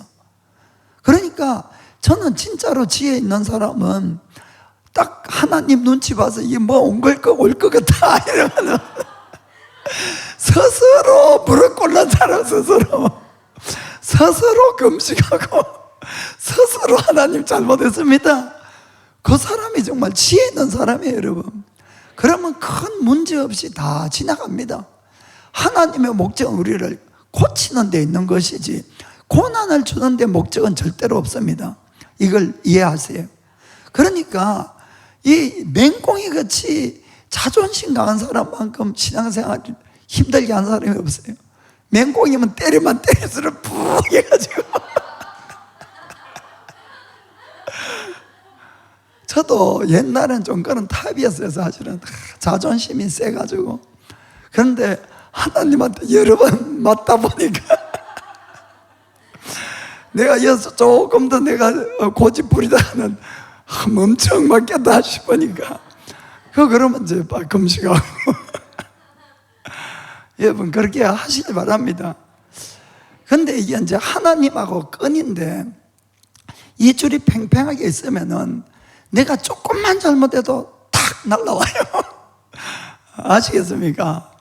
B: 그러니까 저는 진짜로 지혜 있는 사람은 딱 하나님 눈치 봐서 이게 뭐 올 것 같아 이러면은 스스로 무릎 꿇는 사람 스스로 금식하고 스스로 하나님 잘못했습니다. 그 사람이 정말 지혜 있는 사람이에요, 여러분. 그러면 큰 문제 없이 다 지나갑니다. 하나님의 목적은 우리를 고치는 데 있는 것이지 고난을 주는 데 목적은 절대로 없습니다. 이걸 이해하세요. 그러니까 이 맹꽁이 같이 자존심 강한 사람만큼 신앙생활 힘들게 하는 사람이 없어요. 맹꽁이면 때리면 때릴수록 푹 해가지고 저도 옛날엔 좀 그런 타입이었어요. 사실은 자존심이 세가지고. 그런데 하나님한테 여러 번 맞다 보니까 내가 여기서 조금 더 내가 고집 부리다가는 엄청 맞겠다 싶으니까 그러면 이제 금식하고 여러분 그렇게 하시기 바랍니다. 근데 이게 이제 하나님하고 끈인데 이 줄이 팽팽하게 있으면은 내가 조금만 잘못해도 탁 날라와요. 아시겠습니까?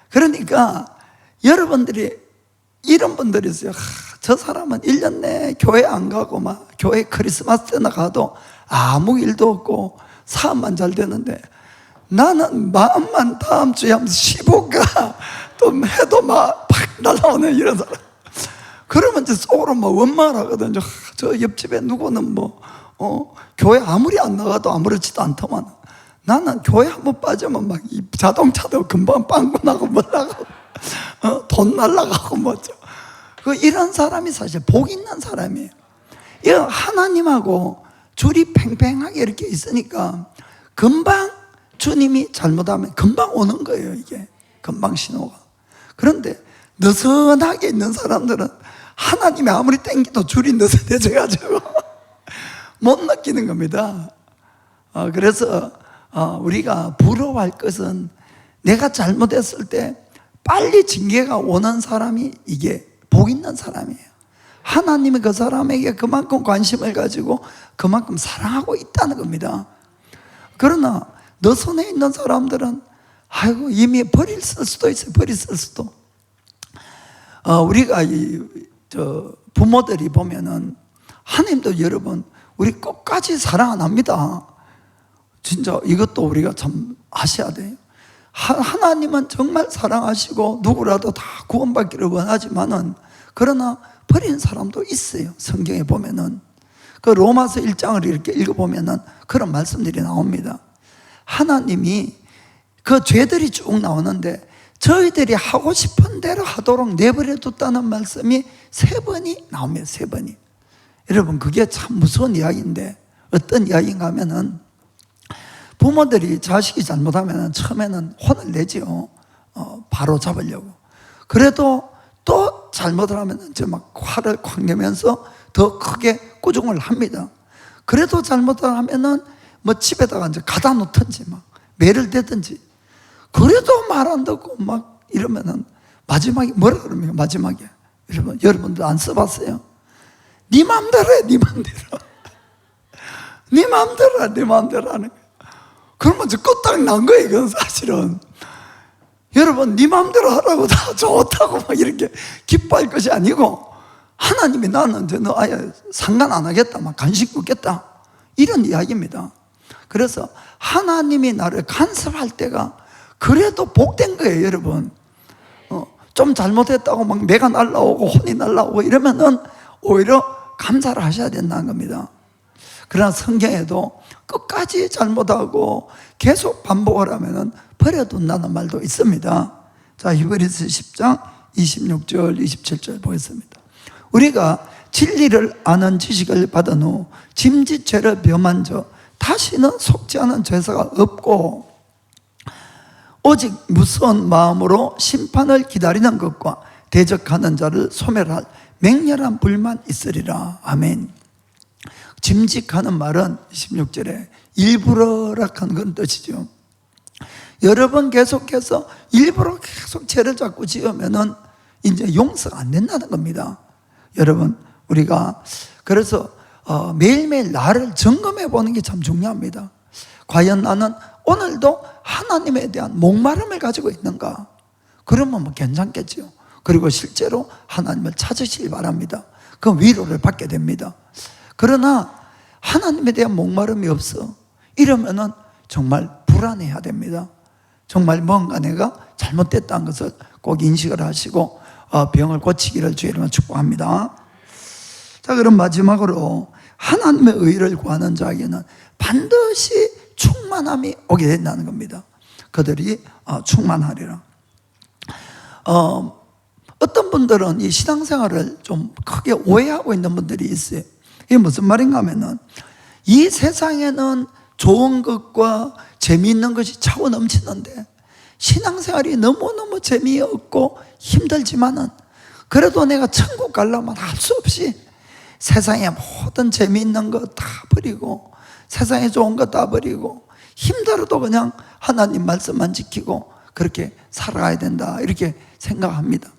B: 그러니까 여러분들이 이런 분들이 있어요. 저 사람은 1년 내에 교회 안 가고 막 교회 크리스마스 때나 가도 아무 일도 없고 사업만 잘 되는데 나는 마음만 다음 주에 하면서 15가 또 해도 막 팍 날라오는 이런 사람. 그러면 이제 속으로 막 원망을 하거든요. 저 옆집에 누구는 교회 아무리 안 나가도 아무렇지도 않더만 나는 교회 한번 빠지면 막 이 자동차도 금방 빵꾸 나고 뭐 나고 돈 날라가고 뭐죠. 이런 사람이 사실 복 있는 사람이에요. 이 하나님하고 줄이 팽팽하게 이렇게 있으니까 금방 주님이 잘못하면 금방 오는 거예요. 이게 금방 신호가. 그런데 느슨하게 있는 사람들은 하나님이 아무리 땡기도 줄이 느슨해져가지고 못 느끼는 겁니다. 그래서 우리가 부러워할 것은 내가 잘못했을 때 빨리 징계가 오는 사람이 이게 복 있는 사람이에요. 하나님이 그 사람에게 그만큼 관심을 가지고 그만큼 사랑하고 있다는 겁니다. 그러나 너 손에 있는 사람들은 아이고 이미 버릴 수도 있어요. 버릴 수도. 우리가 부모들이 보면은 하나님도 여러분 우리 끝까지 사랑 안 합니다. 진짜 이것도 우리가 참 아셔야 돼요. 하나님은 정말 사랑하시고 누구라도 다 구원받기를 원하지만은 그러나 버리는 사람도 있어요. 성경에 보면은 그 로마서 1장을 이렇게 읽어보면은 그런 말씀들이 나옵니다. 하나님이 그 죄들이 쭉 나오는데 저희들이 하고 싶은 대로 하도록 내버려 뒀다는 말씀이 3번이 나옵니다. 3번이. 여러분 그게 참 무서운 이야기인데 어떤 이야기인가 하면은 부모들이 자식이 잘못하면 처음에는 혼을 내지요. 바로 잡으려고. 그래도 또 잘못을 하면 이제 막 화를 콱 내면서 더 크게 꾸중을 합니다. 그래도 잘못을 하면은 뭐 집에다가 이제 가다 놓든지 막 매를 대든지 그래도 말 안 듣고 막 이러면은 마지막에 뭐라 그럽니까? 마지막에 여러분들 안 써봤어요? 네 맘대로 해, 네 맘대로. 네 맘대로 해, 네 맘대로 하는 거예요. 그러면 이제 끝딱 난 거예요, 그건 사실은. 여러분, 네 맘대로 하라고 다 좋다고 막 이렇게 기뻐할 것이 아니고, 하나님이 나는 이제 너 아예 상관 안 하겠다, 막 간식 먹겠다. 이런 이야기입니다. 그래서 하나님이 나를 간섭할 때가 그래도 복된 거예요, 여러분. 좀 잘못했다고 막 매가 날라오고 혼이 날라오고 이러면은 오히려 감사를 하셔야 된다는 겁니다. 그러나 성경에도 끝까지 잘못하고 계속 반복을 하면은 버려둔다는 말도 있습니다. 자, 히브리서 10장 26절 27절 보겠습니다. 우리가 진리를 아는 지식을 받은 후 짐짓죄를 범한 저 다시는 속지 않은 죄사가 없고 오직 무서운 마음으로 심판을 기다리는 것과 대적하는 자를 소멸할 맹렬한 불만 있으리라. 아멘. 짐직하는 말은 16절에 일부러락한 건 뜻이죠. 여러 번 계속해서 일부러 계속 죄를 자꾸 지으면은 이제 용서가 안 된다는 겁니다. 여러분, 우리가 그래서 매일매일 나를 점검해 보는 게 참 중요합니다. 과연 나는 오늘도 하나님에 대한 목마름을 가지고 있는가? 그러면 뭐 괜찮겠죠. 그리고 실제로 하나님을 찾으시기 바랍니다. 그럼 위로를 받게 됩니다. 그러나 하나님에 대한 목마름이 없어. 이러면은 정말 불안해야 됩니다. 정말 뭔가 내가 잘못됐다는 것을 꼭 인식을 하시고 병을 고치기를 주의 이름으로 축복합니다. 자, 그럼 마지막으로 하나님의 의를 구하는 자에게는 반드시 충만함이 오게 된다는 겁니다. 그들이 충만하리라. 어떤 분들은 이 신앙생활을 좀 크게 오해하고 있는 분들이 있어요. 이게 무슨 말인가 하면은 이 세상에는 좋은 것과 재미있는 것이 차고 넘치는데 신앙생활이 너무너무 재미없고 힘들지만은 그래도 내가 천국 가려면 할 수 없이 세상에 모든 재미있는 거 다 버리고 세상에 좋은 거 다 버리고 힘들어도 그냥 하나님 말씀만 지키고 그렇게 살아가야 된다 이렇게 생각합니다.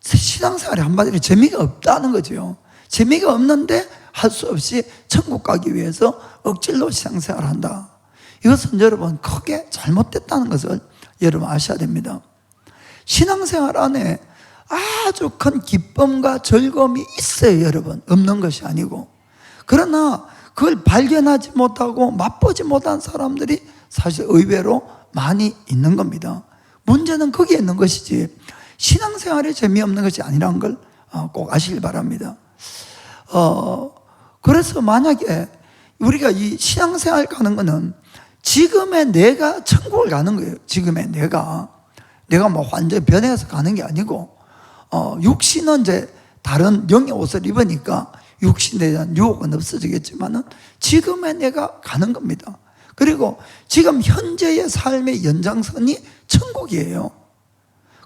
B: 신앙생활이 한마디로 재미가 없다는 거죠. 재미가 없는데 할 수 없이 천국 가기 위해서 억지로 신앙생활을 한다. 이것은 여러분 크게 잘못됐다는 것을 여러분 아셔야 됩니다. 신앙생활 안에 아주 큰 기쁨과 즐거움이 있어요, 여러분. 없는 것이 아니고. 그러나 그걸 발견하지 못하고 맛보지 못한 사람들이 사실 의외로 많이 있는 겁니다. 문제는 거기에 있는 것이지 신앙생활이 재미없는 것이 아니라는 걸 꼭 아시길 바랍니다. 그래서 만약에 우리가 이 신앙생활 가는 거는 지금의 내가 천국을 가는 거예요. 지금의 내가 뭐 완전히 변해서 가는 게 아니고 육신은 이제 다른 영의 옷을 입으니까 육신에 대한 유혹은 없어지겠지만은 지금의 내가 가는 겁니다. 그리고 지금 현재의 삶의 연장선이 천국이에요.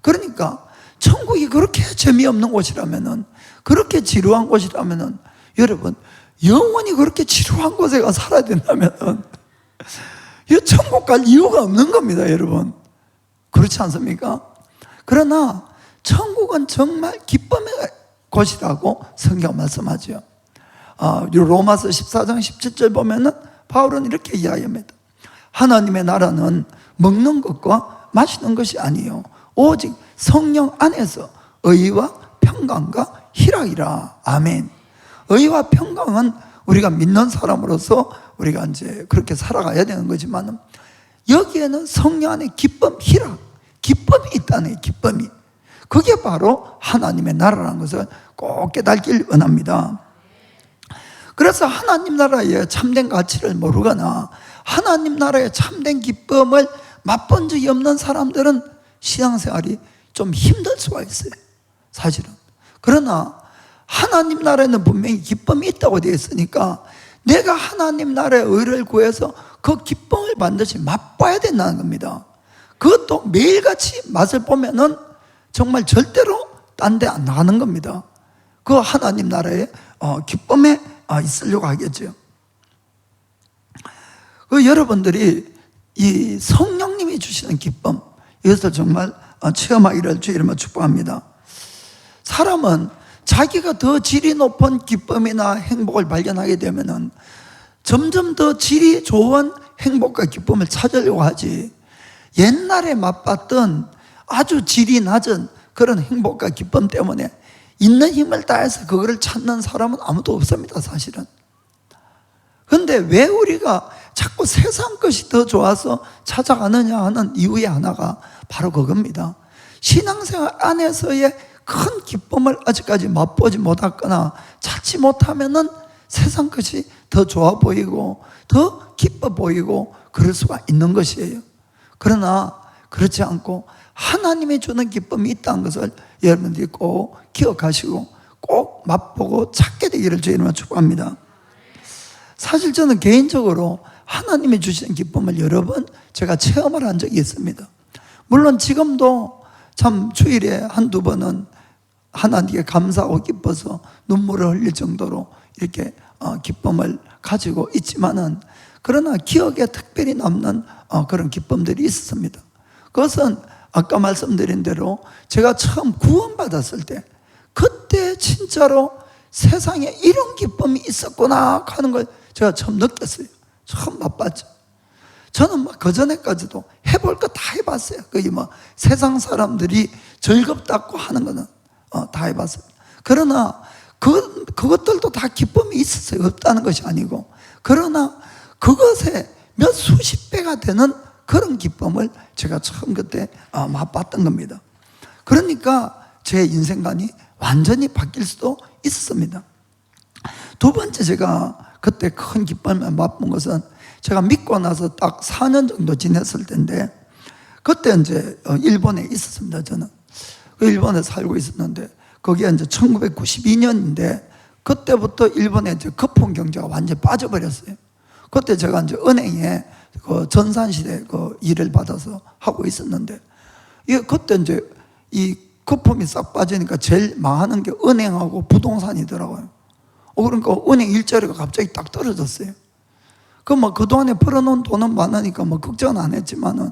B: 그러니까 천국이 그렇게 재미없는 곳이라면은, 그렇게 지루한 곳이라면은, 여러분 영원히 그렇게 지루한 곳에 가 살아야 된다면은 이 천국 갈 이유가 없는 겁니다, 여러분. 그렇지 않습니까? 그러나 천국은 정말 기쁨의 곳이라고 성경 말씀하죠. 로마서 14장 17절 보면은 바울은 이렇게 이야기합니다. 하나님의 나라는 먹는 것과 마시는 것이 아니요 오직 성령 안에서 의와 평강과 희락이라. 아멘. 의와 평강은 우리가 믿는 사람으로서 우리가 이제 그렇게 살아가야 되는 거지만 여기에는 성령 안에 기쁨, 희락, 기쁨이 있다네. 기쁨이. 그게 바로 하나님의 나라라는 것을 꼭 깨닫길 원합니다. 그래서 하나님 나라의 참된 가치를 모르거나 하나님 나라의 참된 기쁨을 맛본 적이 없는 사람들은 신앙생활이 좀 힘들 수가 있어요, 사실은. 그러나 하나님 나라에는 분명히 기쁨이 있다고 되어 있으니까 내가 하나님 나라의 의를 구해서 그 기쁨을 반드시 맛봐야 된다는 겁니다. 그것도 매일같이 맛을 보면은 정말 절대로 딴 데 안 나가는 겁니다. 그 하나님 나라의 기쁨에 있으려고 하겠죠. 그 여러분들이 이 성령님이 주시는 기쁨, 이것을 정말 체험하기를 주의 이름으로 축복합니다. 사람은 자기가 더 질이 높은 기쁨이나 행복을 발견하게 되면은 점점 더 질이 좋은 행복과 기쁨을 찾으려고 하지, 옛날에 맛봤던 아주 질이 낮은 그런 행복과 기쁨 때문에 있는 힘을 다해서 그거를 찾는 사람은 아무도 없습니다, 사실은. 그런데 왜 우리가 자꾸 세상 것이 더 좋아서 찾아가느냐 하는 이유의 하나가 바로 그겁니다. 신앙생활 안에서의 큰 기쁨을 아직까지 맛보지 못했거나 찾지 못하면은 세상 것이 더 좋아 보이고 더 기뻐 보이고 그럴 수가 있는 것이에요. 그러나 그렇지 않고 하나님이 주는 기쁨이 있다는 것을 여러분들이 꼭 기억하시고 꼭 맛보고 찾게 되기를 주의 이름으로 축복합니다. 사실 저는 개인적으로 하나님이 주시는 기쁨을 여러 번 제가 체험을 한 적이 있습니다. 물론 지금도 참 주일에 한두 번은 하나님께 감사하고 기뻐서 눈물을 흘릴 정도로 이렇게 기쁨을 가지고 있지만은, 그러나 기억에 특별히 남는 그런 기쁨들이 있었습니다. 그것은 아까 말씀드린 대로 제가 처음 구원받았을 때, 그때 진짜로 세상에 이런 기쁨이 있었구나 하는 걸 제가 처음 느꼈어요. 처음 맛봤죠. 저는 막 그전에까지도 해볼 거 다 해봤어요. 거기 뭐 세상 사람들이 즐겁다고 하는 거는 다 해봤어요. 그러나 그것들도 다 기쁨이 있었어요. 없다는 것이 아니고. 그러나 그것에 몇 수십 배가 되는 그런 기쁨을 제가 처음 그때 맛봤던 겁니다. 그러니까 제 인생관이 완전히 바뀔 수도 있었습니다. 두 번째 제가 그때 큰 기쁨을 맛본 것은 제가 믿고 나서 딱 4년 정도 지냈을 때인데, 그때 이제 일본에 있었습니다. 저는 그 일본에 살고 있었는데, 거기에 이제 1992년인데 그때부터 일본의 이제 거품 경제가 완전히 빠져버렸어요. 그때 제가 이제 은행에 그 전산실에 그 일을 받아서 하고 있었는데, 그때 이제 이 거품이 싹 빠지니까 제일 망하는 게 은행하고 부동산이더라고요. 그러니까 은행 일자리가 갑자기 딱 떨어졌어요. 뭐 그동안에 벌어놓은 돈은 많으니까 뭐 걱정은 안 했지만은,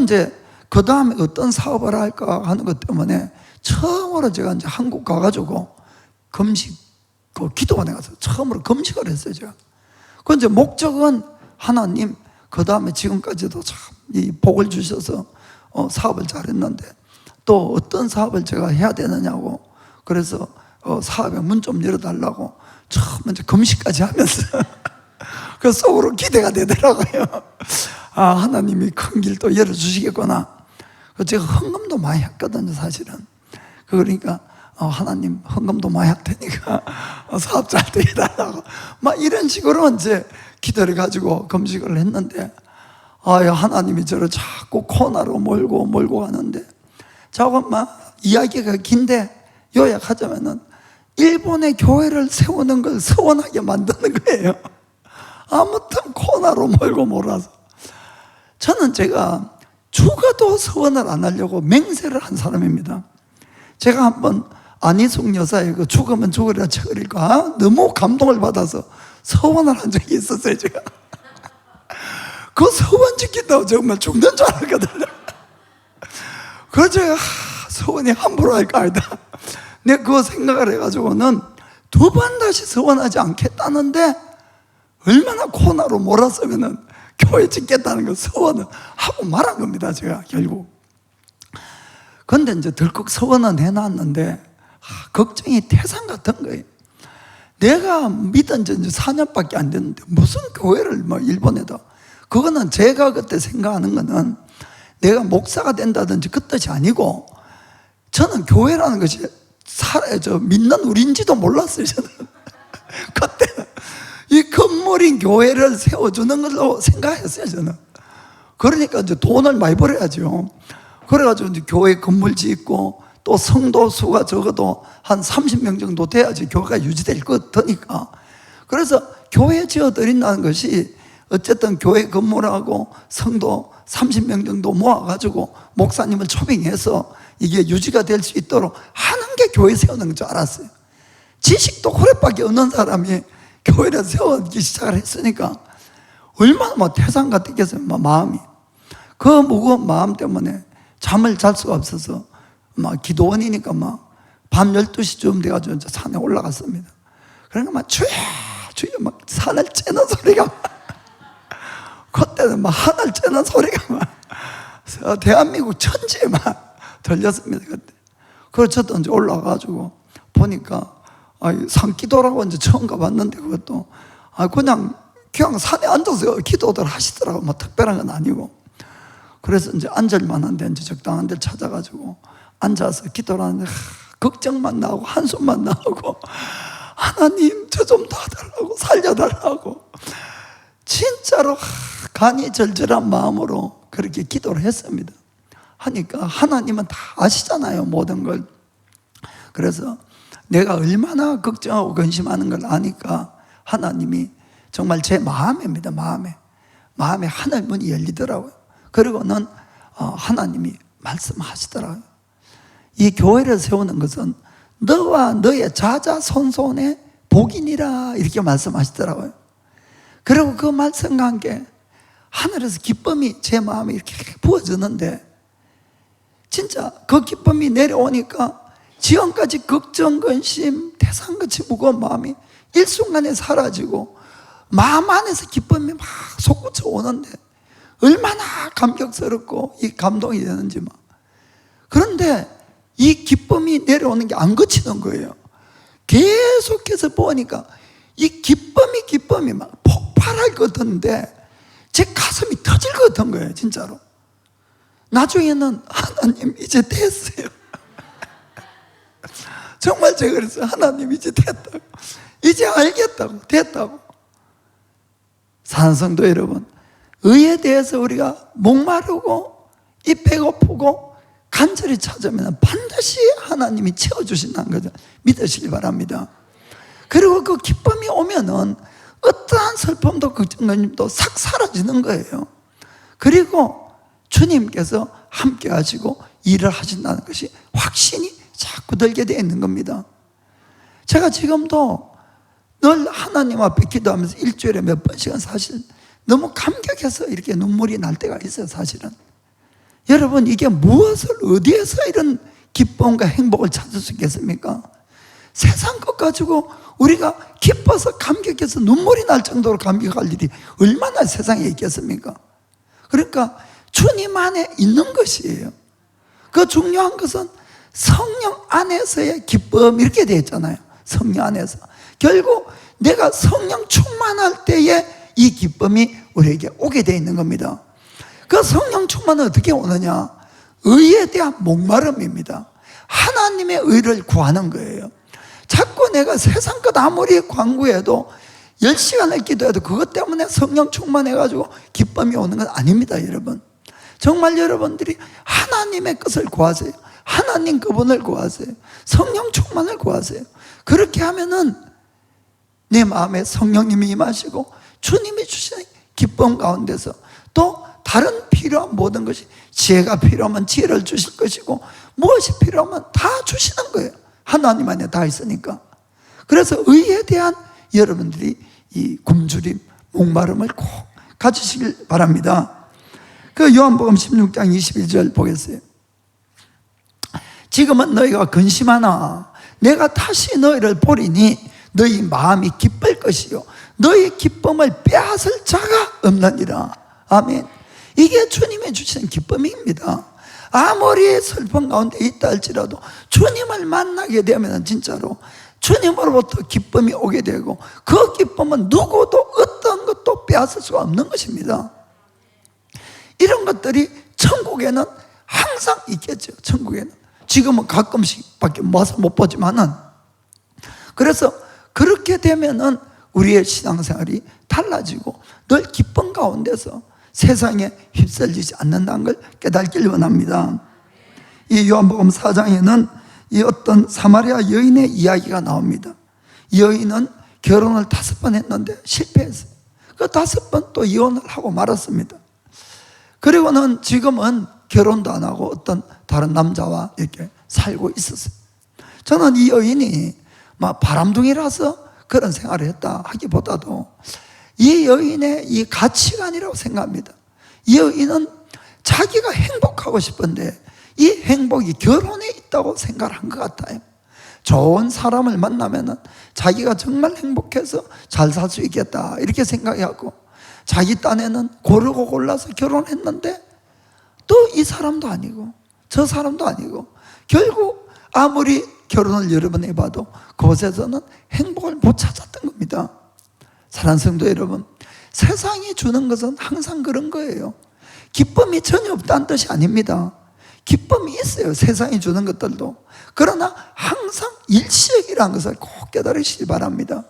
B: 이제 그 다음에 어떤 사업을 할까 하는 것 때문에 처음으로 제가 이제 한국 가가지고 기도원에 가서 처음으로 금식을 했어요, 제가. 이제 목적은 하나님, 그 다음에 지금까지도 참 이 복을 주셔서 사업을 잘했는데 또 어떤 사업을 제가 해야 되느냐고, 그래서 사업의 문 좀 열어달라고 처음 이제 금식까지 하면서 그 속으로 기대가 되더라고요. 아, 하나님이 큰 길 또 열어주시겠구나. 제가 헌금도 많이 했거든요, 사실은. 그러니까 하나님 헌금도 많이 할 테니까 사업 잘 되게 해달라고 막 이런 식으로 이제 기도를 가지고 금식을 했는데, 하나님이 저를 자꾸 코너로 몰고 가는데, 막 이야기가 긴데 요약하자면은 일본의 교회를 세우는 걸 서원하게 만드는 거예요. 아무튼 코너로 몰고 몰아서. 저는 제가 죽어도 서원을 안 하려고 맹세를 한 사람입니다. 제가 한번 안희숙 여사의 그 죽으면 죽으리라 책을 읽고 너무 감동을 받아서 서원을 한 적이 있었어요, 제가. 그 서원 지킨다고 정말 죽는 줄 알거든요. 그래서 제가 서원이 함부로 할까 아니다. 내가 그거 생각을 해가지고는 2번 다시 서원하지 않겠다는데, 얼마나 코너로 몰았으면은 교회 짓겠다는 거 서원을 하고 말한 겁니다, 제가 결국. 근데 이제 덜컥 서원은 해놨는데 걱정이 태산 같은 거예요. 내가 믿은 지 이제 4년밖에 안 됐는데 무슨 교회를 뭐 일본에다. 그거는 제가 그때 생각하는 거는 내가 목사가 된다든지 그 뜻이 아니고, 저는 교회라는 것이 믿는 우리인지도 몰랐어요, 저는. 그때는 이 건물인 교회를 세워주는 걸로 생각했어요, 저는. 그러니까 이제 돈을 많이 벌어야죠. 그래가지고 이제 교회 건물 짓고, 또 성도 수가 적어도 한 30명 정도 돼야지 교회가 유지될 것 같으니까. 그래서 교회 지어드린다는 것이 어쨌든 교회 건물하고 성도 30명 정도 모아가지고 목사님을 초빙해서 이게 유지가 될 수 있도록 하는 게 교회 세우는 줄 알았어요. 지식도 호래밖에 없는 사람이 교회를 세우기 시작을 했으니까 얼마나 태산 같았겠어요, 마음이. 그 무거운 마음 때문에 잠을 잘 수가 없어서 기도원이니까 밤 12시쯤 돼가지고 이제 산에 올라갔습니다. 그러니까 주여 막 산을 째는 소리가 그때는 하늘 째는 소리가 대한민국 천지에 들렸습니다, 그때. 그래서 저도 이제 올라가가지고 보니까 산기도라고 이제 처음 가봤는데, 그것도 그냥 산에 앉아서 기도들 하시더라고. 뭐 특별한 건 아니고. 그래서 이제 앉을 만한데 이제 적당한 데를 찾아가지고 앉아서 기도를 하는데 걱정만 나오고 한숨만 나오고, 하나님 저 좀 도와달라고, 살려달라고 진짜로 간이 절절한 마음으로 그렇게 기도를 했습니다. 하니까 하나님은 다 아시잖아요, 모든 걸. 그래서 내가 얼마나 걱정하고 근심하는 걸 아니까 하나님이 정말 제 마음입니다, 마음에 하늘문이 열리더라고요. 그리고는 하나님이 말씀하시더라고요. 이 교회를 세우는 것은 너와 너의 자자손손의 복이니라, 이렇게 말씀하시더라고요. 그리고 그 말씀과 함께 하늘에서 기쁨이 제 마음에 이렇게 부어지는데, 진짜 그 기쁨이 내려오니까 지금까지 걱정, 근심, 태산같이 무거운 마음이 일순간에 사라지고 마음 안에서 기쁨이 막 솟구쳐 오는데 얼마나 감격스럽고 이 감동이 되는지 그런데 이 기쁨이 내려오는 게 안 그치는 거예요. 계속해서 보니까 이 기쁨이 막 폭발할 것 같은데 제 가슴이 터질 것 같은 거예요, 진짜로. 나중에는 하나님 이제 됐어요. 정말 제가 그랬어요. 하나님 이제 됐다고, 이제 알겠다고, 됐다고. 산성도 여러분, 의에 대해서 우리가 목마르고 이 배고프고 간절히 찾으면 반드시 하나님이 채워주신다는 것을 믿으시기 바랍니다. 그리고 그 기쁨이 오면은 어떠한 슬픔도 걱정도 싹 사라지는 거예요. 그리고 주님께서 함께 하시고 일을 하신다는 것이 확신이 자꾸 들게 되어 있는 겁니다. 제가 지금도 늘 하나님 앞에 기도하면서 일주일에 몇 번씩은 사실 너무 감격해서 이렇게 눈물이 날 때가 있어요. 사실은 여러분, 이게 무엇을 어디에서 이런 기쁨과 행복을 찾을 수 있겠습니까? 세상 것 가지고 우리가 기뻐서 감격해서 눈물이 날 정도로 감격할 일이 얼마나 세상에 있겠습니까? 그러니까 주님 안에 있는 것이에요. 그 중요한 것은 성령 안에서의 기쁨, 이렇게 되어 있잖아요. 성령 안에서. 결국 내가 성령 충만할 때에 이 기쁨이 우리에게 오게 되어 있는 겁니다. 그 성령 충만은 어떻게 오느냐? 의에 대한 목마름입니다. 하나님의 의를 구하는 거예요. 자꾸 내가 세상 것 아무리 광고해도 10시간을 기도해도 그것 때문에 성령 충만해가지고 기쁨이 오는 건 아닙니다. 여러분, 정말 여러분들이 하나님의 것을 구하세요. 하나님 그분을 구하세요. 성령 충만을 구하세요. 그렇게 하면은 내 마음에 성령님이 임하시고 주님이 주시는 기쁨 가운데서 또 다른 필요한 모든 것이, 지혜가 필요하면 지혜를 주실 것이고 무엇이 필요하면 다 주시는 거예요. 하나님 안에 다 있으니까. 그래서 의에 대한 여러분들이 이 굶주림, 목마름을 꼭 가지시길 바랍니다. 그 요한복음 16장 21절 보겠어요. 지금은 너희가 근심하나 내가 다시 너희를 보리니 너희 마음이 기쁠 것이요 너희 기쁨을 빼앗을 자가 없느니라. 아멘. 이게 주님이 주시는 기쁨입니다. 아무리 슬픔 가운데 있다 할지라도 주님을 만나게 되면 진짜로 주님으로부터 기쁨이 오게 되고, 그 기쁨은 누구도 어떤 것도 빼앗을 수가 없는 것입니다. 이런 것들이 천국에는 항상 있겠죠. 천국에는 지금은 가끔씩 밖에 모아서 못 보지만은, 그래서 그렇게 되면은 우리의 신앙생활이 달라지고 늘 기쁨 가운데서 세상에 휩쓸리지 않는다는 걸 깨닫길 원합니다. 이 요한복음 4장에는 이 어떤 사마리아 여인의 이야기가 나옵니다. 이 여인은 결혼을 5번 했는데 실패했어요. 그 5번 또 이혼을 하고 말았습니다. 그리고는 지금은 결혼도 안 하고 어떤 다른 남자와 이렇게 살고 있었어요. 저는 이 여인이 막 바람둥이라서 그런 생활을 했다 하기보다도 이 여인의 이 가치관이라고 생각합니다. 이 여인은 자기가 행복하고 싶은데 이 행복이 결혼에 있다고 생각을 한 것 같아요. 좋은 사람을 만나면은 자기가 정말 행복해서 잘 살 수 있겠다 이렇게 생각하고, 자기 딴에는 고르고 골라서 결혼했는데 또 이 사람도 아니고 저 사람도 아니고 결국 아무리 결혼을 여러 번 해봐도 그곳에서는 행복을 못 찾았던 겁니다. 사랑하는 성도 여러분, 세상이 주는 것은 항상 그런 거예요. 기쁨이 전혀 없다는 뜻이 아닙니다. 기쁨이 있어요. 세상이 주는 것들도. 그러나 항상 일시적이라는 것을 꼭 깨달으시기 바랍니다.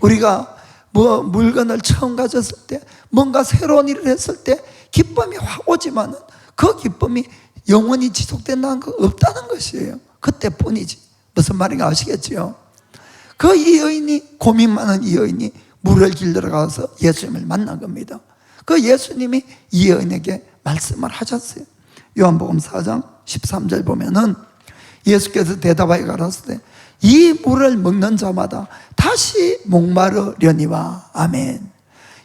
B: 우리가 물건을 처음 가졌을 때, 뭔가 새로운 일을 했을 때 기쁨이 확 오지만은 그 기쁨이 영원히 지속된다는 거 없다는 것이에요. 그때뿐이지. 무슨 말인가 아시겠지요? 그 이 여인이, 고민 많은 이 여인이 물을 길러 가서 예수님을 만난 겁니다. 그 예수님이 이 여인에게 말씀을 하셨어요. 요한복음 4장 13절 보면은 예수께서 대답하여 가라사대 이 물을 먹는 자마다 다시 목마르려니와. 아멘.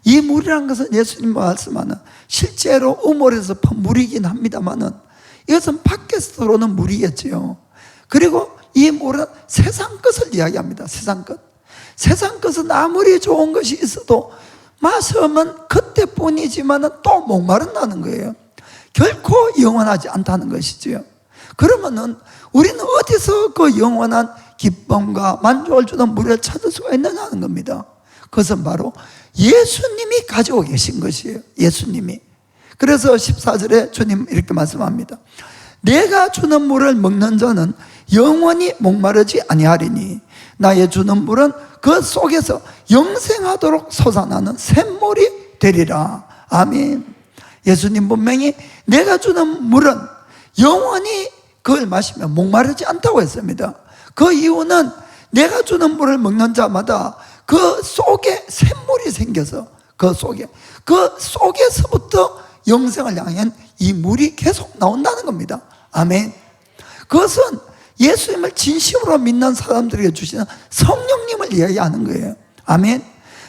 B: 이 물이라는 것은 예수님 말씀하는 실제로 우물에서 푼 물이긴 합니다만은 이것은 밖에서 들어오는 물이겠지요. 그리고 이 물은 세상 것을 이야기합니다. 세상 것. 세상 것은 아무리 좋은 것이 있어도 마시면 그때뿐이지만은 또 목마른다는 거예요. 결코 영원하지 않다는 것이지요. 그러면은 우리는 어디서 그 영원한 기쁨과 만족을 주는 물을 찾을 수가 있느냐는 겁니다. 그것은 바로 예수님이 가지고 계신 것이에요. 예수님이. 그래서 14절에 주님 이렇게 말씀합니다. 내가 주는 물을 먹는 자는 영원히 목마르지 아니하리니 나의 주는 물은 그 속에서 영생하도록 솟아나는 샘물이 되리라. 아멘. 예수님 분명히 내가 주는 물은 영원히 그걸 마시면 목마르지 않다고 했습니다. 그 이유는 내가 주는 물을 먹는 자마다 그 속에 샘물이 생겨서 그 속에서부터 영생을 향한 이 물이 계속 나온다는 겁니다. 아멘. 그것은 예수님을 진심으로 믿는 사람들에게 주시는 성령님을 이야기하는 거예요. 아멘.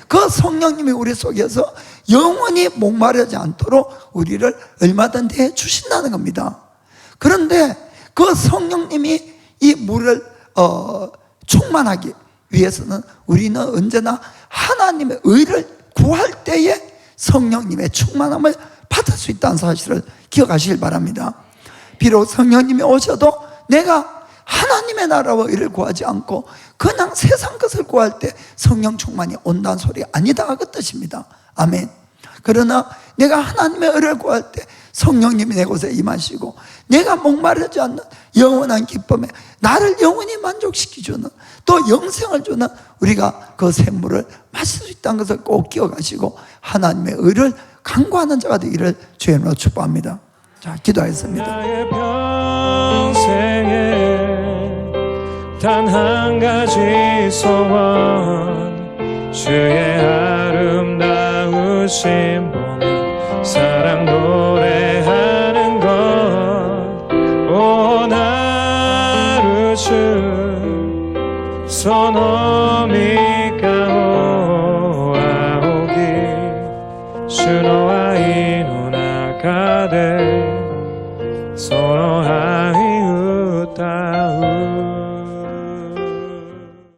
B: 그 성령님이 우리 속에서 영원히 목마르지 않도록 우리를 얼마든지 해 주신다는 겁니다. 그런데 그 성령님이 이 물을 충만하기 위해서는 우리는 언제나 하나님의 의를 구할 때에 성령님의 충만함을 받을 수 있다는 사실을 기억하시길 바랍니다. 비록 성령님이 오셔도 내가 하나님의 나라와 의를 구하지 않고 그냥 세상 것을 구할 때 성령 충만이 온다는 소리 아니다 그 뜻입니다. 아멘. 그러나 내가 하나님의 의를 구할 때 성령님이 내 곳에 임하시고 내가 목마르지 않는 영원한 기쁨에 나를 영원히 만족시켜주는 또 영생을 주는 우리가 그 샘물을 마실 수 있다는 것을 꼭 기억하시고 하나님의 의를 간구하는 자가 되기를 주의 이름으로 축복합니다. 자, 기도하겠습니다.
A: 나의 평생에 단 한 가지 소원 주의 아름다우신 보며 사랑 노래하는 것 온 하루 주 소노미가 오아오기 주노와 이노나가데 소노